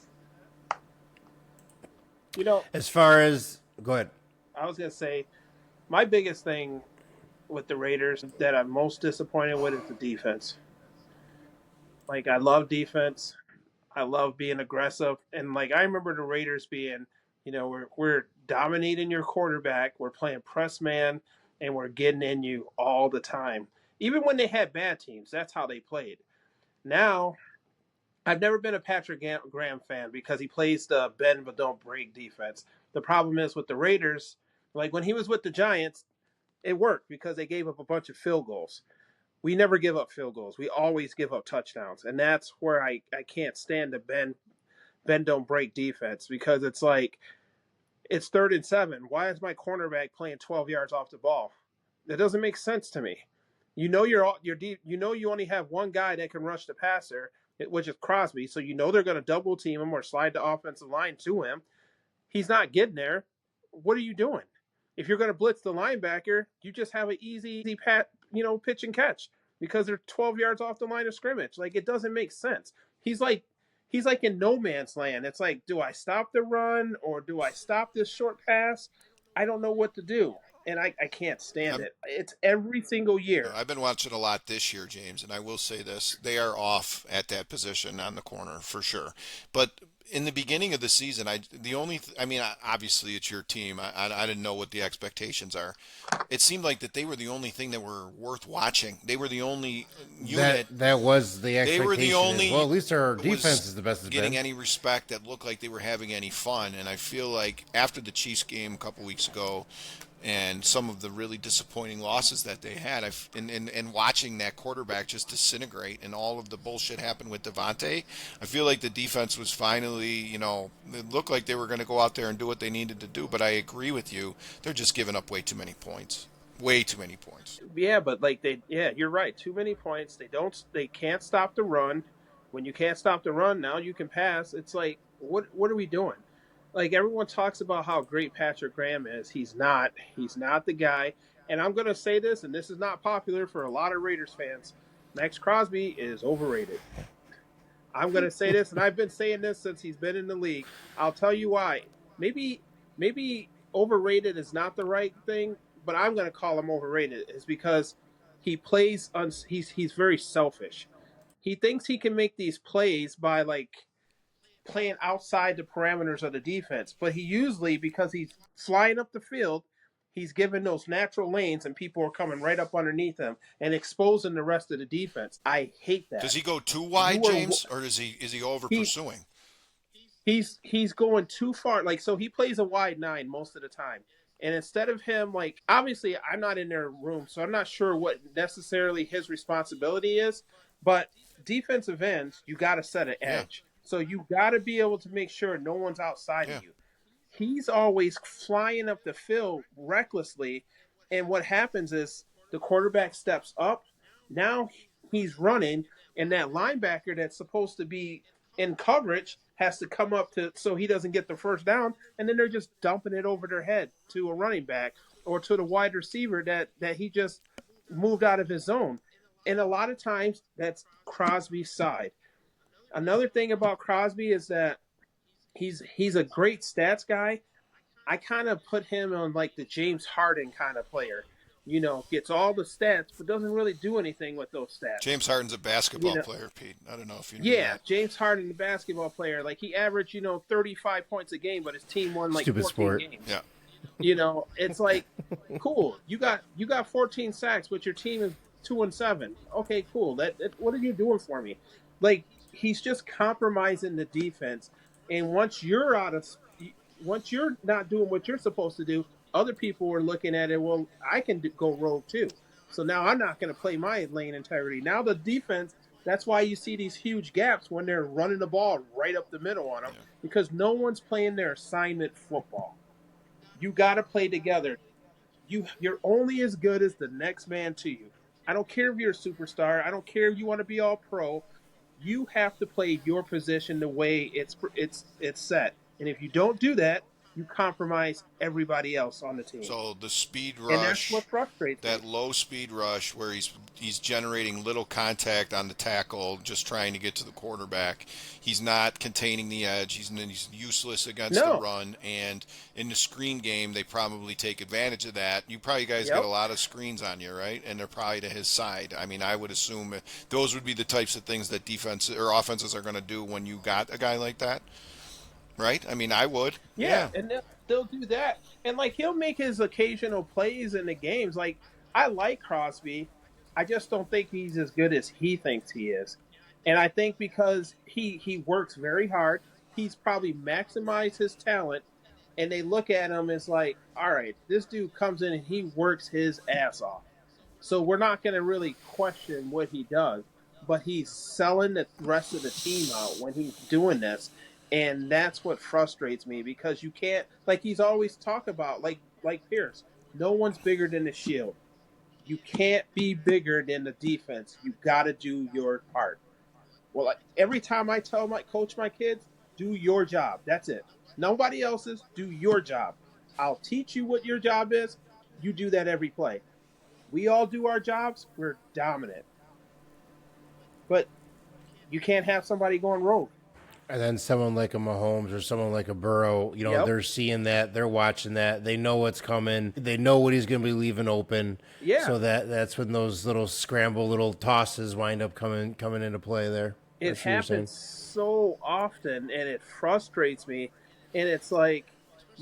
As far as, go ahead. I was going to say, my biggest thing with the Raiders that I'm most disappointed with is the defense. Like, I love defense. I love being aggressive. And, like, I remember the Raiders being, we're dominating your quarterback. We're playing press man, and we're getting in you all the time. Even when they had bad teams, that's how they played. Now, I've never been a Patrick Graham fan because he plays the bend but don't break defense. The problem is with the Raiders, like when he was with the Giants, it worked because they gave up a bunch of field goals. We never give up field goals. We always give up touchdowns. And that's where I can't stand the bend don't break defense because it's like it's 3rd and 7. Why is my cornerback playing 12 yards off the ball? That doesn't make sense to me. You're deep. You only have one guy that can rush the passer, which is Crosby. So they're going to double team him or slide the offensive line to him. He's not getting there. What are you doing? If you're going to blitz the linebacker, you just have an easy pitch and catch because they're 12 yards off the line of scrimmage. Like, it doesn't make sense. He's like in no man's land. It's like, do I stop the run or do I stop this short pass? I don't know what to do. And I can't stand it. It's every single year. I've been watching a lot this year, James, and I will say this. They are off at that position on the corner for sure. But in the beginning of the season, obviously it's your team. I didn't know what the expectations are. It seemed like that they were the only thing that were worth watching. They were the only unit. That was the expectation. They were the only. Well, at least our defense is the best it's getting been. any respect that looked like they were having any fun. And I feel like after the Chiefs game a couple weeks ago, and some of the really disappointing losses that they had, and watching that quarterback just disintegrate and all of the bullshit happen with Devontae, I feel like the defense was finally, it looked like they were going to go out there and do what they needed to do. But I agree with you; they're just giving up way too many points. Way too many points. Yeah, but you're right. Too many points. They can't stop the run. When you can't stop the run, now you can pass. It's like, what are we doing? Like, everyone talks about how great Patrick Graham is. He's not the guy. And I'm going to say this, and this is not popular for a lot of Raiders fans. Max Crosby is overrated. I'm going to say this, and I've been saying this since he's been in the league. I'll tell you why. Maybe overrated is not the right thing, but I'm going to call him overrated. Is because he plays he's very selfish. He thinks he can make these plays by, like, playing outside the parameters of the defense. But he usually, because he's flying up the field, he's given those natural lanes and people are coming right up underneath him and exposing the rest of the defense. I hate that. Does he go too wide, James, or is he over pursuing? He's going too far. Like, so he plays a wide 9 most of the time. And instead of him, like, obviously I'm not in their room, so I'm not sure what necessarily his responsibility is, but defensive ends, you got to set an edge. Yeah. So you got to be able to make sure no one's outside of you. He's always flying up the field recklessly, and what happens is the quarterback steps up. Now he's running, and that linebacker that's supposed to be in coverage has to come up so he doesn't get the first down, and then they're just dumping it over their head to a running back or to the wide receiver that he just moved out of his zone. And a lot of times that's Crosby's side. Another thing about Crosby is that he's a great stats guy. I kind of put him on like the James Harden kind of player. Gets all the stats, but doesn't really do anything with those stats. James Harden's a basketball player, Pete. I don't know if you know that. James Harden, the basketball player. Like, he averaged, 35 points a game, but his team won like 14 games. Yeah. It's like, cool. You got 14 sacks, but your team is 2-7. Okay, cool. What are you doing for me? Like, he's just compromising the defense. And once you're not doing what you're supposed to do, other people are looking at it, well, I can go rogue too. So now I'm not going to play my lane integrity. Now the defense, that's why you see these huge gaps when they're running the ball right up the middle on them, because no one's playing their assignment football. You got to play together. You're only as good as the next man to you. I don't care if you're a superstar. I don't care if you want to be all pro. You have to play your position the way it's set. And if you don't do that, you compromise everybody else on the team. So the speed And that's rush, what frustrates me. that low speed rush where he's generating little contact on the tackle, just trying to get to the quarterback. He's not containing the edge. He's useless against the No. run. And in the screen game, they probably take advantage of that. You probably guys Yep. get a lot of screens on you, right? And they're probably to his side. I mean, I would assume those would be the types of things that defense or offenses are going to do when you got a guy like that, right? I mean, I would. Yeah, and they'll do that. And like he'll make his occasional plays in the games. Like I like Crosby. I just don't think he's as good as he thinks he is. And I think because he works very hard, he's probably maximized his talent and they look at him as like, all right, this dude comes in and he works his ass off. So we're not going to really question what he does, but he's selling the rest of the team out when he's doing this. And that's what frustrates me because you can't, like he's always talk about, like Pierce, no one's bigger than the shield. You can't be bigger than the defense. You got to do your part. Well, like, every time I tell my kids, do your job. That's it. Nobody else's. Do your job. I'll teach you what your job is. You do that every play. We all do our jobs. We're dominant. But you can't have somebody going rogue. And then someone like a Mahomes or someone like a Burrow, Yep. they're seeing that, they're watching that, they know what's coming, they know what he's going to be leaving open. Yeah. So that's when those little scramble, little tosses wind up coming into play there. It happens so often, and it frustrates me. And it's like,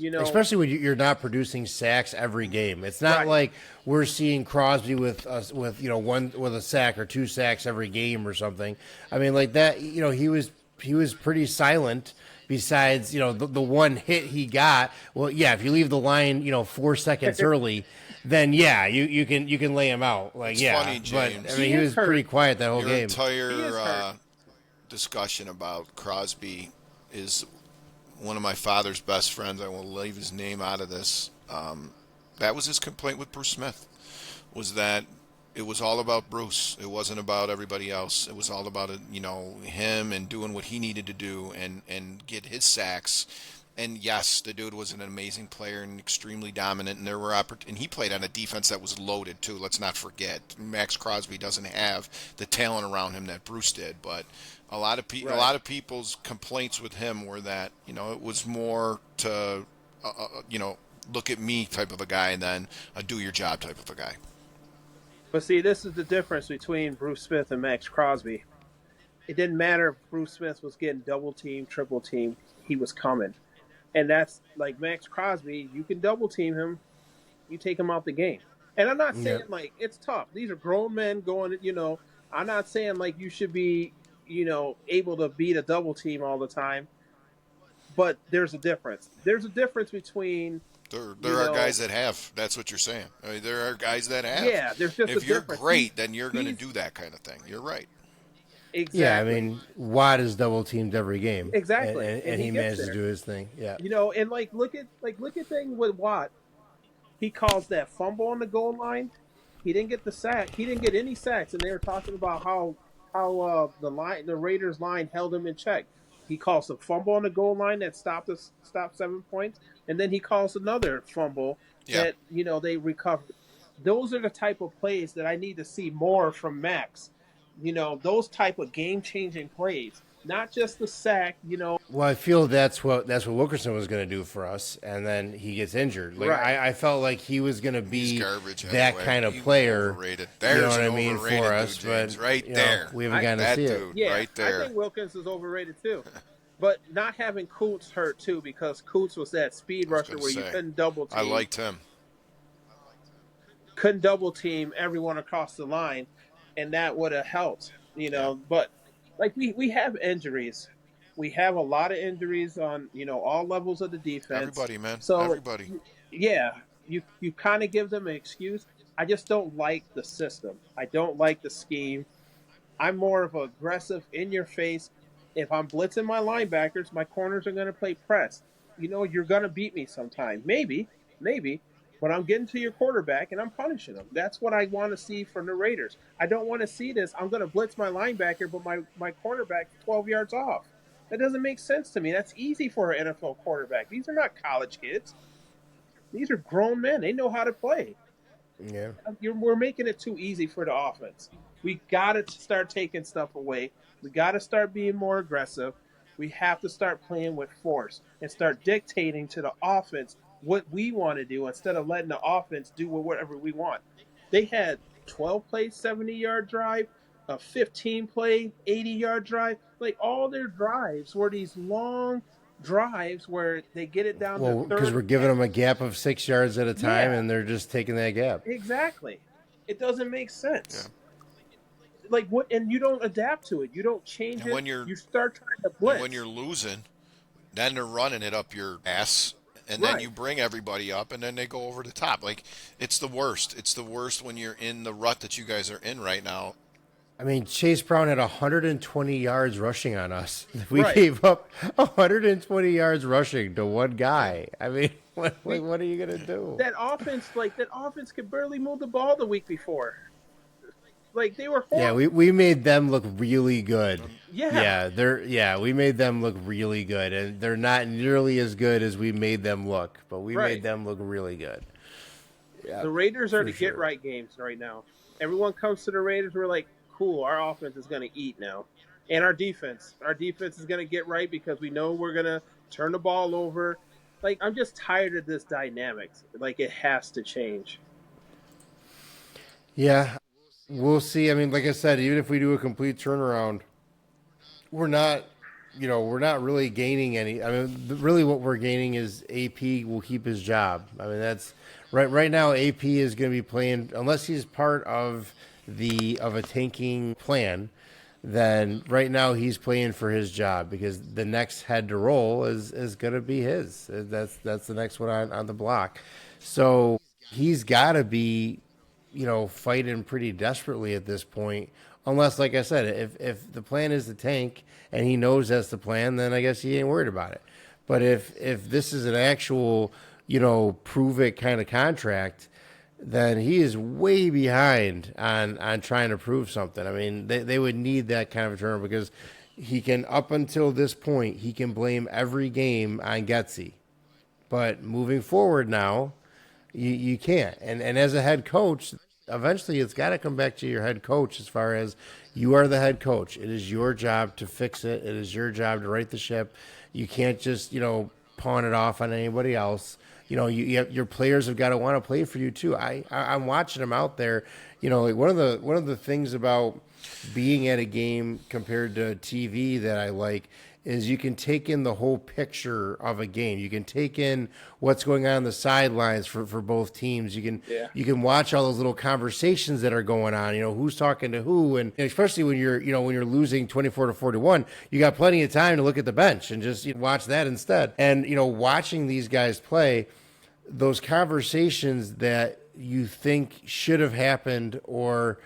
especially when you're not producing sacks every game. It's not Right. like we're seeing Crosby with one with a sack or two sacks every game or something. I mean, like that. He was pretty silent. Besides, the one hit he got. Well, yeah, if you leave the line, 4 seconds early, then yeah, you can lay him out. Like, It's yeah, funny, but James. I mean, he was pretty quiet that whole Your game. entire discussion about Crosby is one of my father's best friends. I will leave his name out of this. That was his complaint with Bruce Smith, was that it was all about Bruce. It wasn't about everybody else. It was all about him and doing what he needed to do and get his sacks. And yes, the dude was an amazing player and extremely dominant. And there were and he played on a defense that was loaded too. Let's not forget, Max Crosby doesn't have the talent around him that Bruce did. But a lot of Right. a lot of people's complaints with him were that it was more to look at me type of a guy than a do your job type of a guy. But see, this is the difference between Bruce Smith and Max Crosby. It didn't matter if Bruce Smith was getting double team, triple team, he was coming. And that's like Max Crosby, you can double team him, you take him out the game. And I'm not saying like it's tough. These are grown men going, I'm not saying like you should be, able to beat a double team all the time. But there's a difference. There's a difference between There are guys that have. That's what you're saying. I mean, there are guys that have. Yeah, there's just if a you're difference. great, then you're going to do that kind of thing. You're right. Exactly. Yeah, I mean, Watt is double teamed every game. Exactly. and he gets managed there. to do his thing. Yeah, And look at thing with Watt. He calls that fumble on the goal line. He didn't get the sack. He didn't get any sacks, and they were talking about how the Raiders line held him in check. He calls a fumble on the goal line that stopped 7 points, and then he calls another fumble that they recovered. Those are the type of plays that I need to see more from Max. Those type of game-changing plays, not just the sack. Well, I feel that's what Wilkerson was going to do for us, and then he gets injured. Like Right. I felt like he was going to be He's garbage that anyway. kind of He was player. overrated. You know There's what I an mean overrated for us, dude, James. but Right you know, there. we haven't gotten to That see dude it. Yeah, right there. I think Wilkins is overrated too. But not having Coots hurt too, because Coots was that speed rusher where you couldn't double team. I liked him. Couldn't double team everyone across the line, and that would have helped. But like we have injuries. We have a lot of injuries on all levels of the defense. Everybody, man. So Everybody. yeah, you kind of give them an excuse. I just don't like the system. I don't like the scheme. I'm more of an aggressive, in your face. If I'm blitzing my linebackers, my corners are going to play press. You're going to beat me sometime. Maybe, but I'm getting to your quarterback and I'm punishing them. That's what I want to see from the Raiders. I don't want to see this. I'm going to blitz my linebacker, but my cornerback 12 yards off. That doesn't make sense to me. That's easy for an NFL quarterback. These are not college kids. These are grown men. They know how to play. Yeah. We're making it too easy for the offense. We got to start taking stuff away. We got to start being more aggressive. We have to start playing with force and start dictating to the offense what we want to do instead of letting the offense do whatever we want. They had 12 play 70-yard drive, a 15 play 80-yard drive. Like all their drives were these long drives where they get it down Well, to because third. we're giving them a gap of 6 yards at a time, Yeah. and they're just taking that gap. Exactly. It doesn't make sense. Like what? And you don't adapt to it. You don't change And it. when you're You start trying to and blitz. when you're losing, then they're running it up your ass, and then Right. you bring everybody up, and then they go over the top. Like it's the worst. It's the worst when you're in the rut that you guys are in right now. I mean, Chase Brown had 120 yards rushing on us. We Right. gave up 120 yards rushing to one guy. I mean, what are you going to do? That offense could barely move the ball the week before. Like they were horrible. Yeah, we made them look really good. Yeah. We made them look really good, and they're not nearly as good as we made them look, but we Right. made them look really good. Yeah, The Raiders are the sure. get right games right now. Everyone comes to the Raiders. We're like, cool. Our offense is going to eat now, and our defense. Our defense is going to get right because we know we're going to turn the ball over. Like I'm just tired of this dynamics. Like it has to change. Yeah, we'll see. I mean, like I said, even if we do a complete turnaround, we're not, we're not really gaining any. I mean, really, what we're gaining is AP will keep his job. I mean, that's right. Right now, AP is going to be playing unless he's part of a tanking plan. Then right now he's playing for his job because the next head to roll is going to be his. That's the next one on the block. So he's got to be, fighting pretty desperately at this point. Unless, like I said, if the plan is to tank and he knows that's the plan, then I guess he ain't worried about it. But if this is an actual, prove it kind of contract, then he is way behind on trying to prove something. I mean, they would need that kind of a turn because he can, up until this point, he can blame every game on Getsy. But moving forward now, you can't. And as a head coach, eventually it's got to come back to your head coach as far as you are the head coach. It is your job to fix it. It is your job to right the ship. You can't just, pawn it off on anybody else. Your players have got to want to play for you too. I'm watching them out there. Like one of the things about being at a game compared to TV that I like is you can take in the whole picture of a game. You can take in what's going on the sidelines for both teams. You can watch all those little conversations that are going on. Who's talking to who, and especially when you're losing 24-41, you got plenty of time to look at the bench and just watch that instead. And watching these guys play, those conversations that you think should have happened or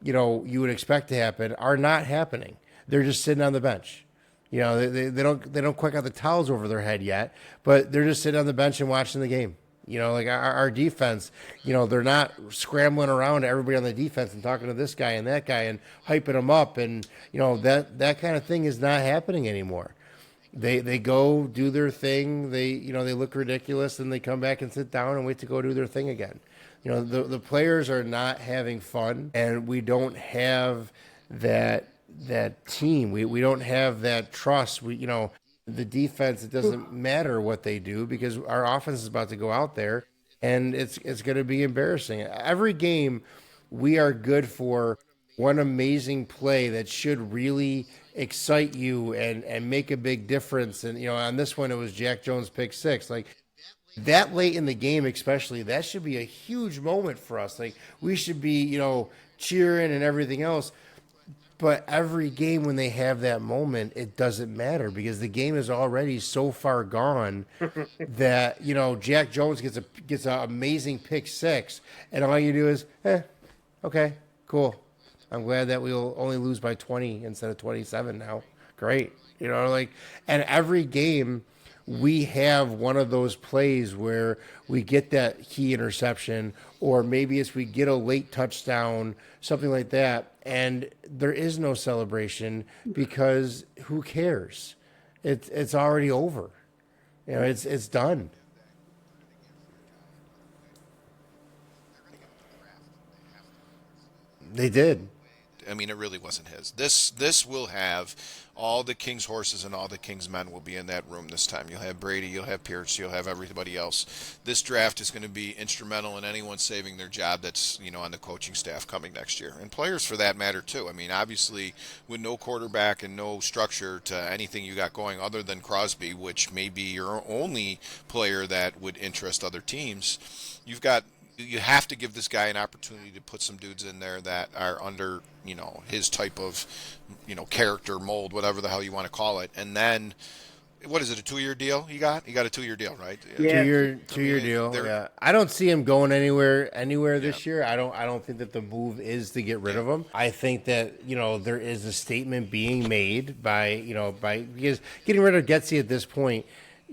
you would expect to happen are not happening. They're just sitting on the bench. They don't quite got the towels over their head yet, but they're just sitting on the bench and watching the game. Like our defense, they're not scrambling around to everybody on the defense and talking to this guy and that guy and hyping them up, and that kind of thing is not happening anymore. They go do their thing. They look ridiculous, and they come back and sit down and wait to go do their thing again. The players are not having fun, and we don't have that team. We don't have that trust. The defense, it doesn't matter what they do because our offense is about to go out there and it's going to be embarrassing. Every game we are good for one amazing play that should really excite you and make a big difference. And on this one it was Jack Jones pick six. Like that late in the game especially, that should be a huge moment for us. Like we should be, cheering and everything else. But every game when they have that moment, it doesn't matter because the game is already so far gone that, Jack Jones gets an amazing pick six, and all you do is, okay, cool. I'm glad that we'll only lose by 20 instead of 27 now. Great. And every game we have one of those plays where we get that key interception, or maybe it's we get a late touchdown, something like that, and there is no celebration because who cares? it's already over. You know, it's done. They did. I mean, it really wasn't his. This will have all the king's horses and all the king's men will be in that room this time. You'll have Brady, you'll have Pierce, you'll have everybody else. This draft is going to be instrumental in anyone saving their job that's on the coaching staff coming next year, and players for that matter too. I mean, obviously, with no quarterback and no structure to anything you got going other than Crosby, which may be your only player that would interest other teams, you have to give this guy an opportunity to put some dudes in there that are under, his type of, character mold, whatever the hell you want to call it. And then, what is it, a 2-year deal he got? He got a 2-year deal, right? Yeah. Two-year deal. Yeah. I don't see him going anywhere this year. I don't think that the move is to get rid of him. I think that, there is a statement being made because getting rid of Getsy at this point,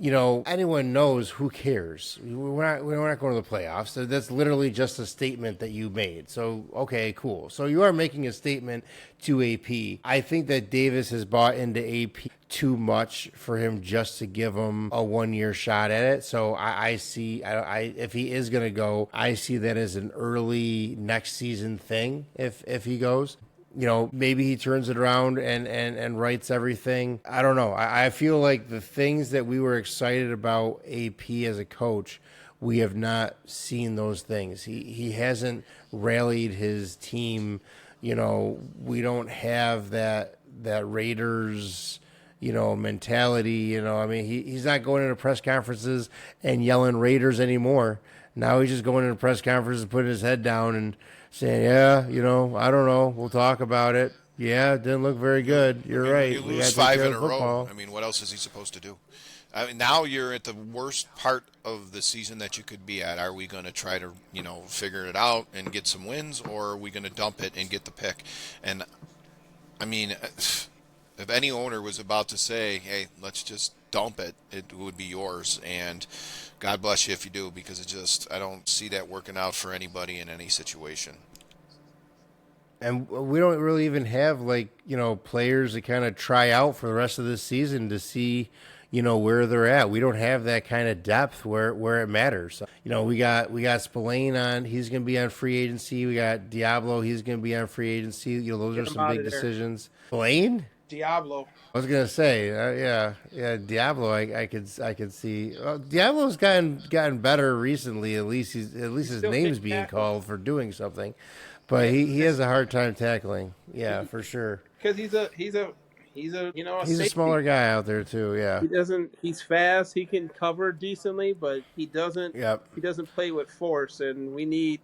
anyone knows, who cares? We're not going to the playoffs. So that's literally just a statement that you made. So, okay, cool. So you are making a statement to AP. I think that Davis has bought into AP too much for him just to give him a 1-year shot at it. So I see, if he is going to go, I see that as an early next season thing if he goes. Maybe he turns it around and writes everything. I don't know. I feel like the things that we were excited about AP as a coach, we have not seen those things. He hasn't rallied his team. We don't have that Raiders, mentality. I mean, he's not going into press conferences and yelling Raiders anymore. Now he's just going into press conferences and putting his head down and saying, yeah, I don't know. We'll talk about it. Yeah, it didn't look very good. You're right. You lose 5 in a row. I mean, what else is he supposed to do? I mean, now you're at the worst part of the season that you could be at. Are we going to try to, figure it out and get some wins, or are we going to dump it and get the pick? And, I mean, if any owner was about to say, hey, let's just dump it, it would be yours. And God bless you if you do, because I don't see that working out for anybody in any situation. And we don't really even have players that kind of try out for the rest of this season to see, where they're at. We don't have that kind of depth where it matters. We got Spillane on. He's going to be on free agency. We got Diablo. He's going to be on free agency. Those are some big decisions. Spillane? Diablo. I was gonna say, yeah, Diablo. I could see. Diablo's gotten better recently. At least his name's being called for doing something, but he has a hard time tackling. Yeah, for sure. Because he's a he's a smaller guy out there too. Yeah, he's fast. He can cover decently, but he doesn't. Yep. He doesn't play with force, and we need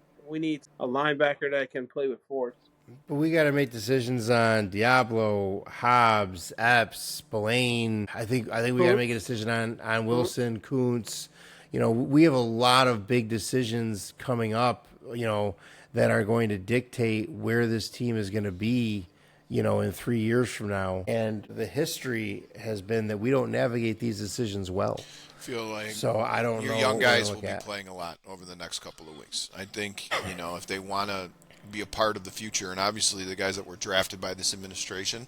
a linebacker that can play with force. But we got to make decisions on Diablo, Hobbs, Epps, Spillane. I think we got to make a decision on Wilson, Kuntz. We have a lot of big decisions coming up, that are going to dictate where this team is going to be, in 3 years from now. And the history has been that we don't navigate these decisions well. Feel like I don't know. Your young guys will be playing a lot over the next couple of weeks. I think, if they want to be a part of the future, and obviously the guys that were drafted by this administration,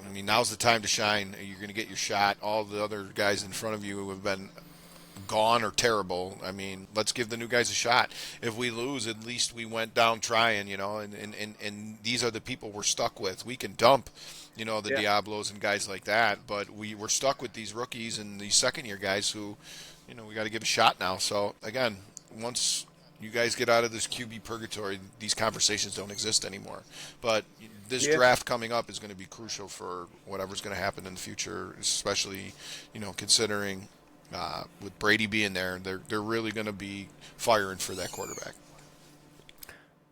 I mean, now's the time to shine. You're going to get your shot. All the other guys in front of you who have been gone or terrible. I mean, let's give the new guys a shot. If we lose, at least we went down trying, and these are the people we're stuck with. We can dump, the Diablos and guys like that, but we're stuck with these rookies and these second-year guys who, we got to give a shot now. So, again, once you guys get out of this QB purgatory, these conversations don't exist anymore. But this draft coming up is going to be crucial for whatever's going to happen in the future, especially, considering with Brady being there, they're really going to be firing for that quarterback.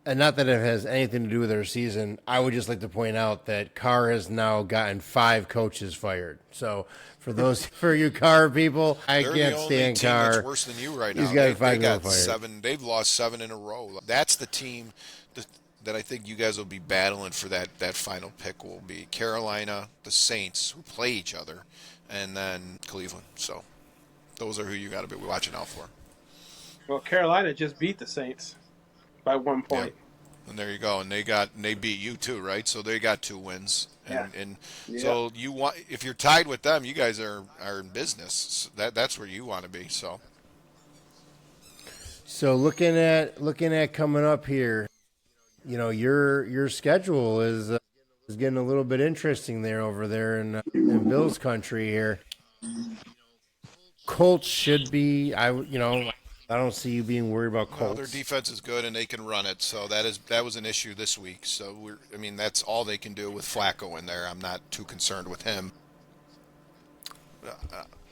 And not that it has anything to do with their season. I would just like to point out that Carr has now gotten 5 coaches fired. So for you Carr people, I can't stand Carr. That's worse than you right now. He's got 5 fired. 7. They've lost 7 in a row. That's the team that I think you guys will be battling for. That final pick will be Carolina, the Saints, who play each other, and then Cleveland. So those are who you got to be watching out for. Well, Carolina just beat the Saints by 1 point. And there you go. And they beat you too, right? So they got 2 wins. Yeah. And Yeah. so you want, if you're tied with them, you guys are in business. That's where you want to be. So So looking at coming up here, your schedule is getting a little bit interesting there over there in Bills country here. Colts should be I don't see you being worried about well, their Colts. defense is good and they can run it. So that was an issue this week. So I mean, that's all they can do with Flacco in there. I'm not too concerned with him.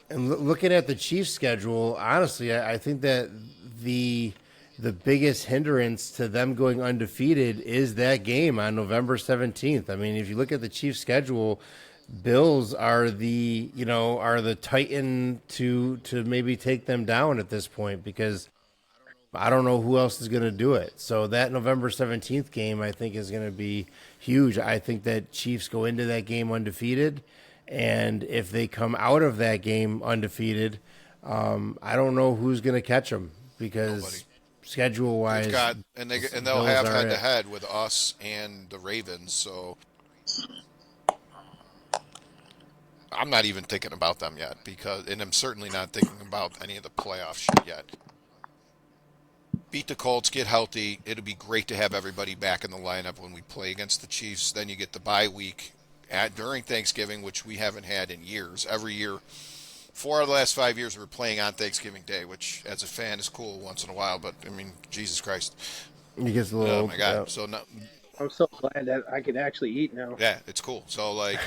And looking at the Chiefs schedule, honestly, I think that the the biggest hindrance to them going undefeated is that game on November 17th. I mean, if you look at the Chiefs schedule, Bills are the titan to maybe take them down at this point, because I don't know who else is going to do it. So that November 17th game, I think, is going to be huge. I think that Chiefs go into that game undefeated, and if they come out of that game undefeated, I don't know who's going to catch them, Nobody. because schedule They've wise, got and they'll Bills have are head to it. head with us and the Ravens. So I'm not even thinking about them yet and I'm certainly not thinking about any of the playoff shit yet. Beat the Colts, get healthy. It'll be great to have everybody back in the lineup when we play against the Chiefs. Then you get the bye week during Thanksgiving, which we haven't had in years. Every year, 4 of the last 5 years, we're playing on Thanksgiving Day, which as a fan is cool once in a while. But I mean, Jesus Christ, It gets a little oh old. my Yeah. God. So no, I'm so glad that I can actually eat now. yeah, it's cool. So like,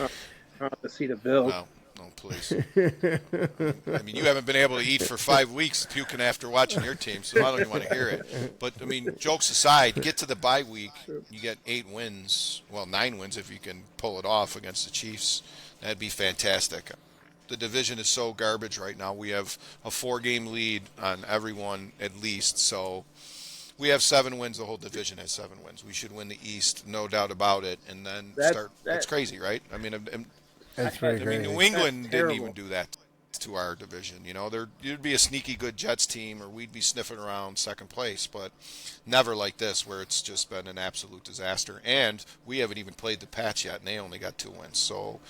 To see the Bills. no, no, please. I mean, you haven't been able to eat for 5 weeks puking after watching your team, so I don't even want to hear it. But, I mean, jokes aside, get to the bye week, you get 8 wins, well, 9 wins if you can pull it off against the Chiefs. That'd be fantastic. The division is so garbage right now. We have a 4-game lead on everyone at least, so we have 7 wins. The whole division has 7 wins. We should win the East, no doubt about it, and then That start. That's that crazy, right? I mean, That's pretty I mean, crazy. New that's England didn't even terrible. do that to our division. You know, you'd be a sneaky good Jets team, or we'd be sniffing around second place, but never like this, where it's just been an absolute disaster. And we haven't even played the Pats yet, and they only got 2 wins. So,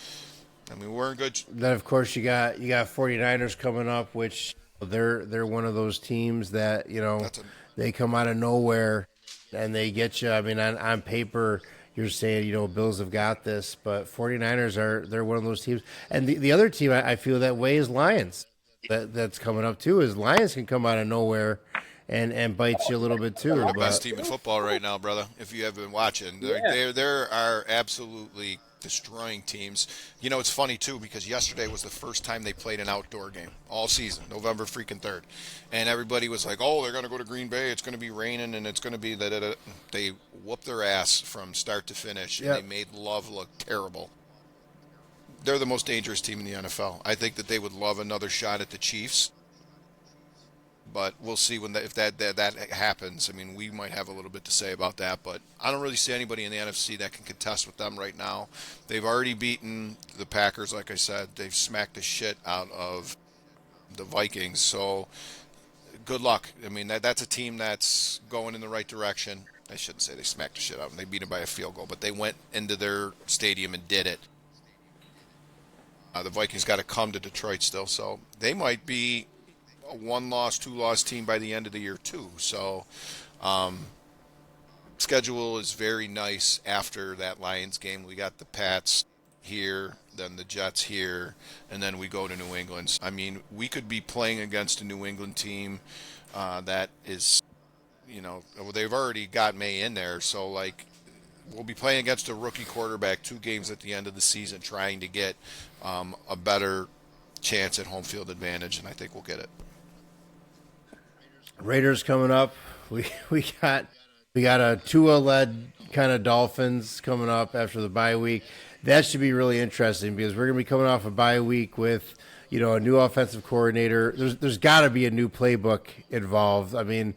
I mean, we're in good. Then of course you got 49ers coming up, which they're one of those teams that, That's a they come out of nowhere and they get you. I mean, on paper you're saying, Bills have got this, but 49ers they're one of those teams. And the other team I feel that way is Lions. That's coming up too, is Lions can come out of nowhere and bite you a little bit too. the best But team in football right now, brother. If you have been watching, Yeah. there are absolutely destroying teams. You know, it's funny too because yesterday was the first time they played an outdoor game all season, November freaking 3rd, and everybody was like, "Oh, they're going to go to Green Bay. It's going to be raining and it's going to be da da da." They whooped their ass from start to finish, and they yep. made Love look terrible. They're the most dangerous team in the NFL. I think that they would love another shot at the Chiefs, but we'll see when if that happens. I mean, we might have a little bit to say about that, but I don't really see anybody in the NFC that can contest with them right now. They've already beaten the Packers, like I said. They've smacked the shit out of the Vikings. So good luck. I mean, that's a team that's going in the right direction. I shouldn't say they smacked the shit out of them. They beat them by a field goal, but they went into their stadium and did it. The Vikings got to come to Detroit still, so they might be a one-loss, two-loss team by the end of the year too. So, schedule is very nice after that Lions game. We got the Pats here, then the Jets here, and then we go to New England. I mean, we could be playing against a New England team that is, well, they've already got May in there, so like we'll be playing against a rookie quarterback 2 games at the end of the season, trying to get a better chance at home field advantage, and I think we'll get it. Raiders coming up. We got a Tua led kind of Dolphins coming up after the bye week. That should be really interesting because we're going to be coming off a bye week with a new offensive coordinator. There's got to be a new playbook involved. I mean,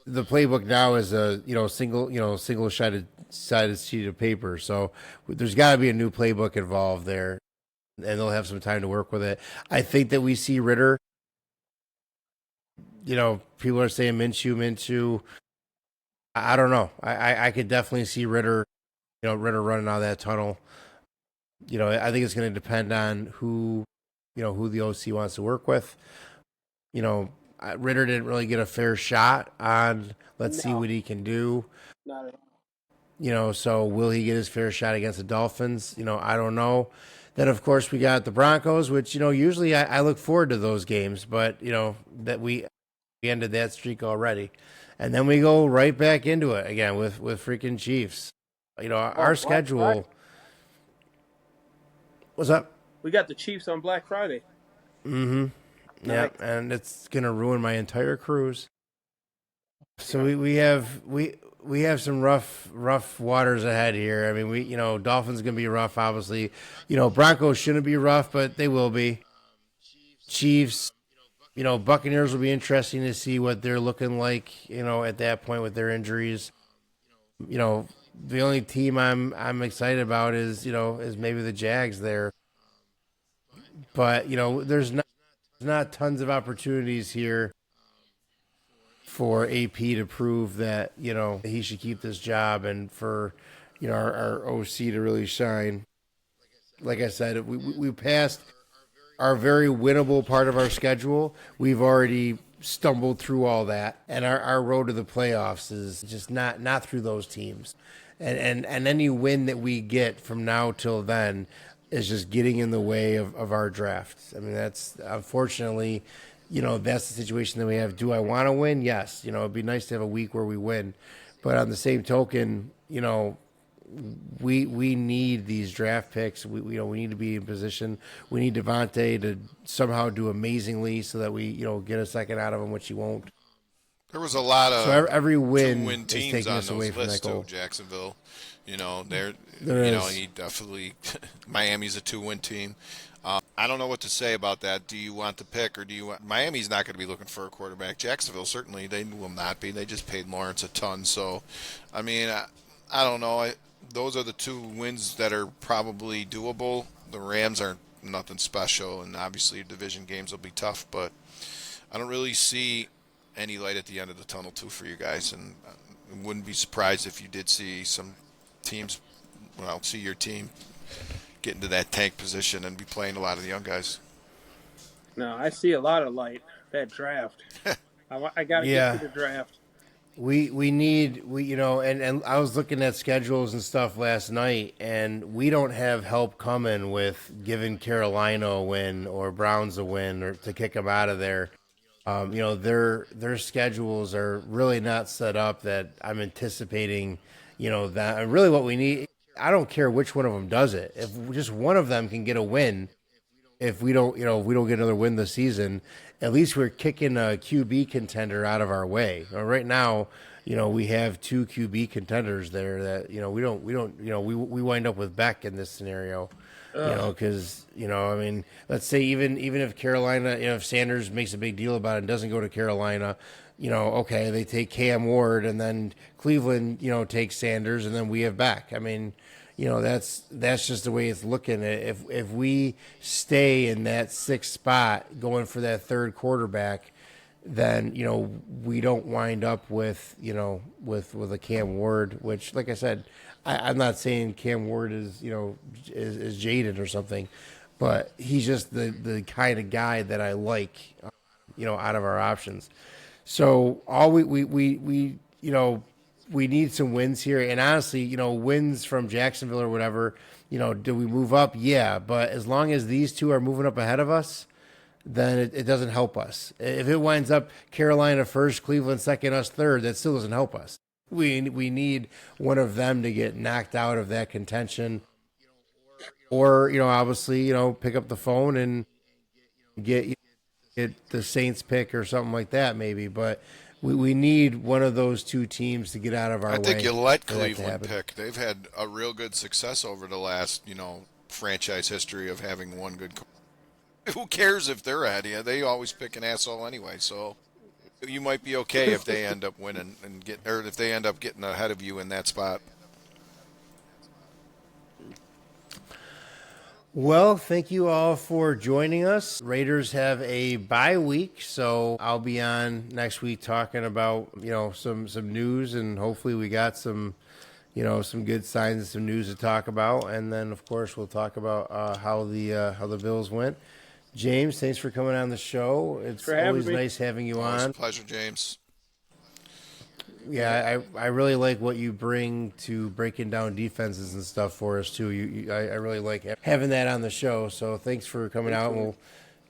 the playbook now is a single sided sheet of paper. So there's got to be a new playbook involved there, and they'll have some time to work with it. I think that we see Ritter. People are saying Minshew. I don't know. I could definitely see Ritter, Ritter running out of that tunnel. I think it's going to depend on who the OC wants to work with. Ritter didn't really get a fair shot on. Let's see No, what he can do. not at all. So will he get his fair shot against the Dolphins? I don't know. Then of course we got the Broncos, which usually I look forward to those games, but that we ended that streak already, and then we go right back into it again with freaking Chiefs. Our Black schedule. Friday. What's up? We got the Chiefs on Black Friday. Mm-hmm. Yeah, Nice. and it's gonna ruin my entire cruise. So we have some rough waters ahead here. I mean, Dolphins gonna be rough, obviously. Broncos shouldn't be rough, but they will be. Chiefs, Buccaneers will be interesting to see what they're looking like. At that point with their injuries. The only team I'm excited about is maybe the Jags there. But there's not tons of opportunities here for AP to prove that he should keep this job, and for our OC to really shine. Like I said, we passed our very winnable part of our schedule. We've already stumbled through all that, and our road to the playoffs is just not through those teams. And any win that we get from now till then is just getting in the way of our draft. I mean, that's unfortunately, that's the situation that we have. Do I want to win? Yes. It'd be nice to have a week where we win. But on the same token, we need these draft picks. We need to be in position. We need Devontae to somehow do amazingly so that we get a second out of him, which he won't. There was a lot of every win two-win is teams taking on us away those from lists that goal. too. Jacksonville, There is. he definitely. Miami's a two-win team. I don't know what to say about that. Do you want the pick, or do you want? Miami's not going to be looking for a quarterback. Jacksonville certainly they will not be. They just paid Lawrence a ton. So, I mean, I don't know. Those are the two wins that are probably doable. The Rams are nothing special, and obviously division games will be tough. But I don't really see any light at the end of the tunnel too for you guys, and I wouldn't be surprised if you did see some teams. Well, see your team get into that tank position and be playing a lot of the young guys. No, I see a lot of light. That draft. I got to get to the draft. We need and I was looking at schedules and stuff last night, and we don't have help coming with giving Carolina a win or Browns a win or to kick them out of there. Their schedules are really not set up that I'm anticipating. That and really what we need. I don't care which one of them does it. If just one of them can get a win, if we don't get another win this season, at least we're kicking a QB contender out of our way. Right now, we have two QB contenders there that we wind up with Beck in this scenario. Because I mean, let's say even if Carolina, if Sanders makes a big deal about it and doesn't go to Carolina, okay, they take Cam Ward, and then Cleveland, takes Sanders, and then we have Beck. I mean, that's just the way it's looking. If we stay in that sixth spot, going for that third quarterback, then we don't wind up with with a Cam Ward, which, like I said, I'm not saying Cam Ward is is jaded or something, but he's just the kind of guy that I like, out of our options. So all we need some wins here, and honestly, wins from Jacksonville or whatever. Do we move up? Yeah, but as long as these two are moving up ahead of us, then it doesn't help us. If it winds up Carolina first, Cleveland second, us third, that still doesn't help us. We need one of them to get knocked out of that contention, or obviously pick up the phone and get the Saints pick or something like that maybe. But we need one of those two teams to get out of our way. I think you let Cleveland pick. They've had a real good success over the last franchise history of having one good. Who cares if they're ahead of you? They always pick an asshole anyway. So you might be okay if they end up winning or if they end up getting ahead of you in that spot. Well, thank you all for joining us. Raiders have a bye week, so I'll be on next week talking about, some news, and hopefully we got some, some good signs and some news to talk about. And then, of course, we'll talk about how the Bills went. James, thanks for coming on the show. It's always nice having you Always on. a pleasure, James. Yeah, I really like what you bring to breaking down defenses and stuff for us too. I really like having that on the show. So thanks for coming out. And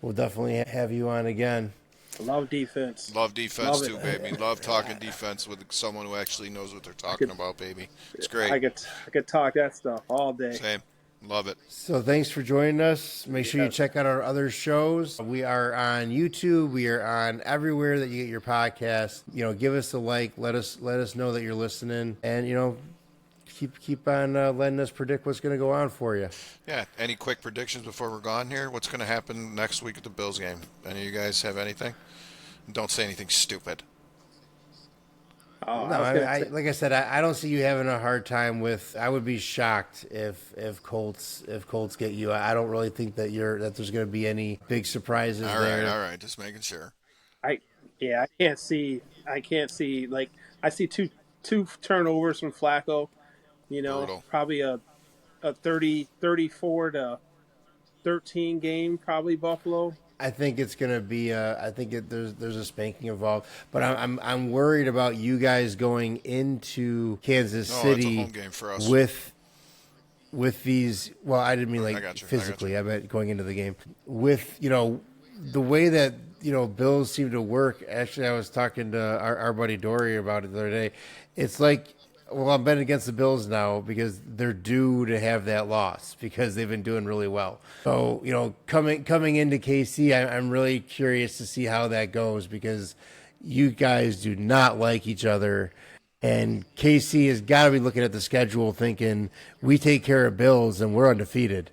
we'll definitely have you on again. Love defense. Love defense too, baby. Love talking defense with someone who actually knows what they're talking about, baby. It's great. I could talk that stuff all day. Same. Love it. So thanks for joining us. Make sure you check out our other shows. We are on YouTube. We are on everywhere that you get your podcast. Give us a like. Let us know that you're listening, and keep on letting us predict what's going to go on for you. Yeah. Any quick predictions before we're gone here? What's going to happen next week at the Bills game? Any of you guys have anything? Don't say anything stupid. Oh, no, like I said, I don't see you having a hard time with. I would be shocked if Colts get you. I don't really think that there's going to be any big surprises there. All right, just making sure. I can't see. Like, I see two turnovers from Flacco. Brutal. Probably a 34 to 13 game. Probably Buffalo. I think it's going to be. There's a spanking involved, but I'm worried about you guys going into Kansas City it's a home game for us. with these. Well, I didn't mean physically. I meant going into the game with the way that Bills seem to work. Actually, I was talking to our buddy Dory about it the other day. It's like. Well, I'm betting against the Bills now because they're due to have that loss because they've been doing really well. So, coming into KC, I'm really curious to see how that goes because you guys do not like each other. And KC has got to be looking at the schedule thinking, we take care of Bills and we're undefeated.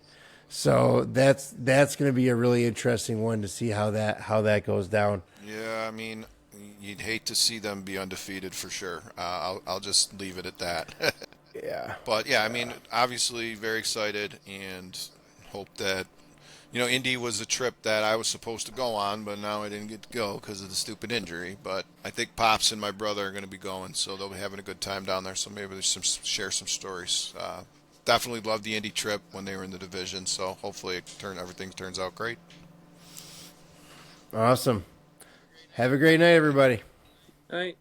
So that's going to be a really interesting one to see how that goes down. Yeah, I mean, you'd hate to see them be undefeated for sure. I'll just leave it at that. Yeah. But yeah, I mean, obviously very excited and hope that Indy was a trip that I was supposed to go on, but now I didn't get to go because of the stupid injury. But I think Pops and my brother are going to be going, so they'll be having a good time down there. So maybe there's share some stories. Definitely loved the Indy trip when they were in the division. So hopefully everything turns out great. Awesome. Have a great night, everybody. All right.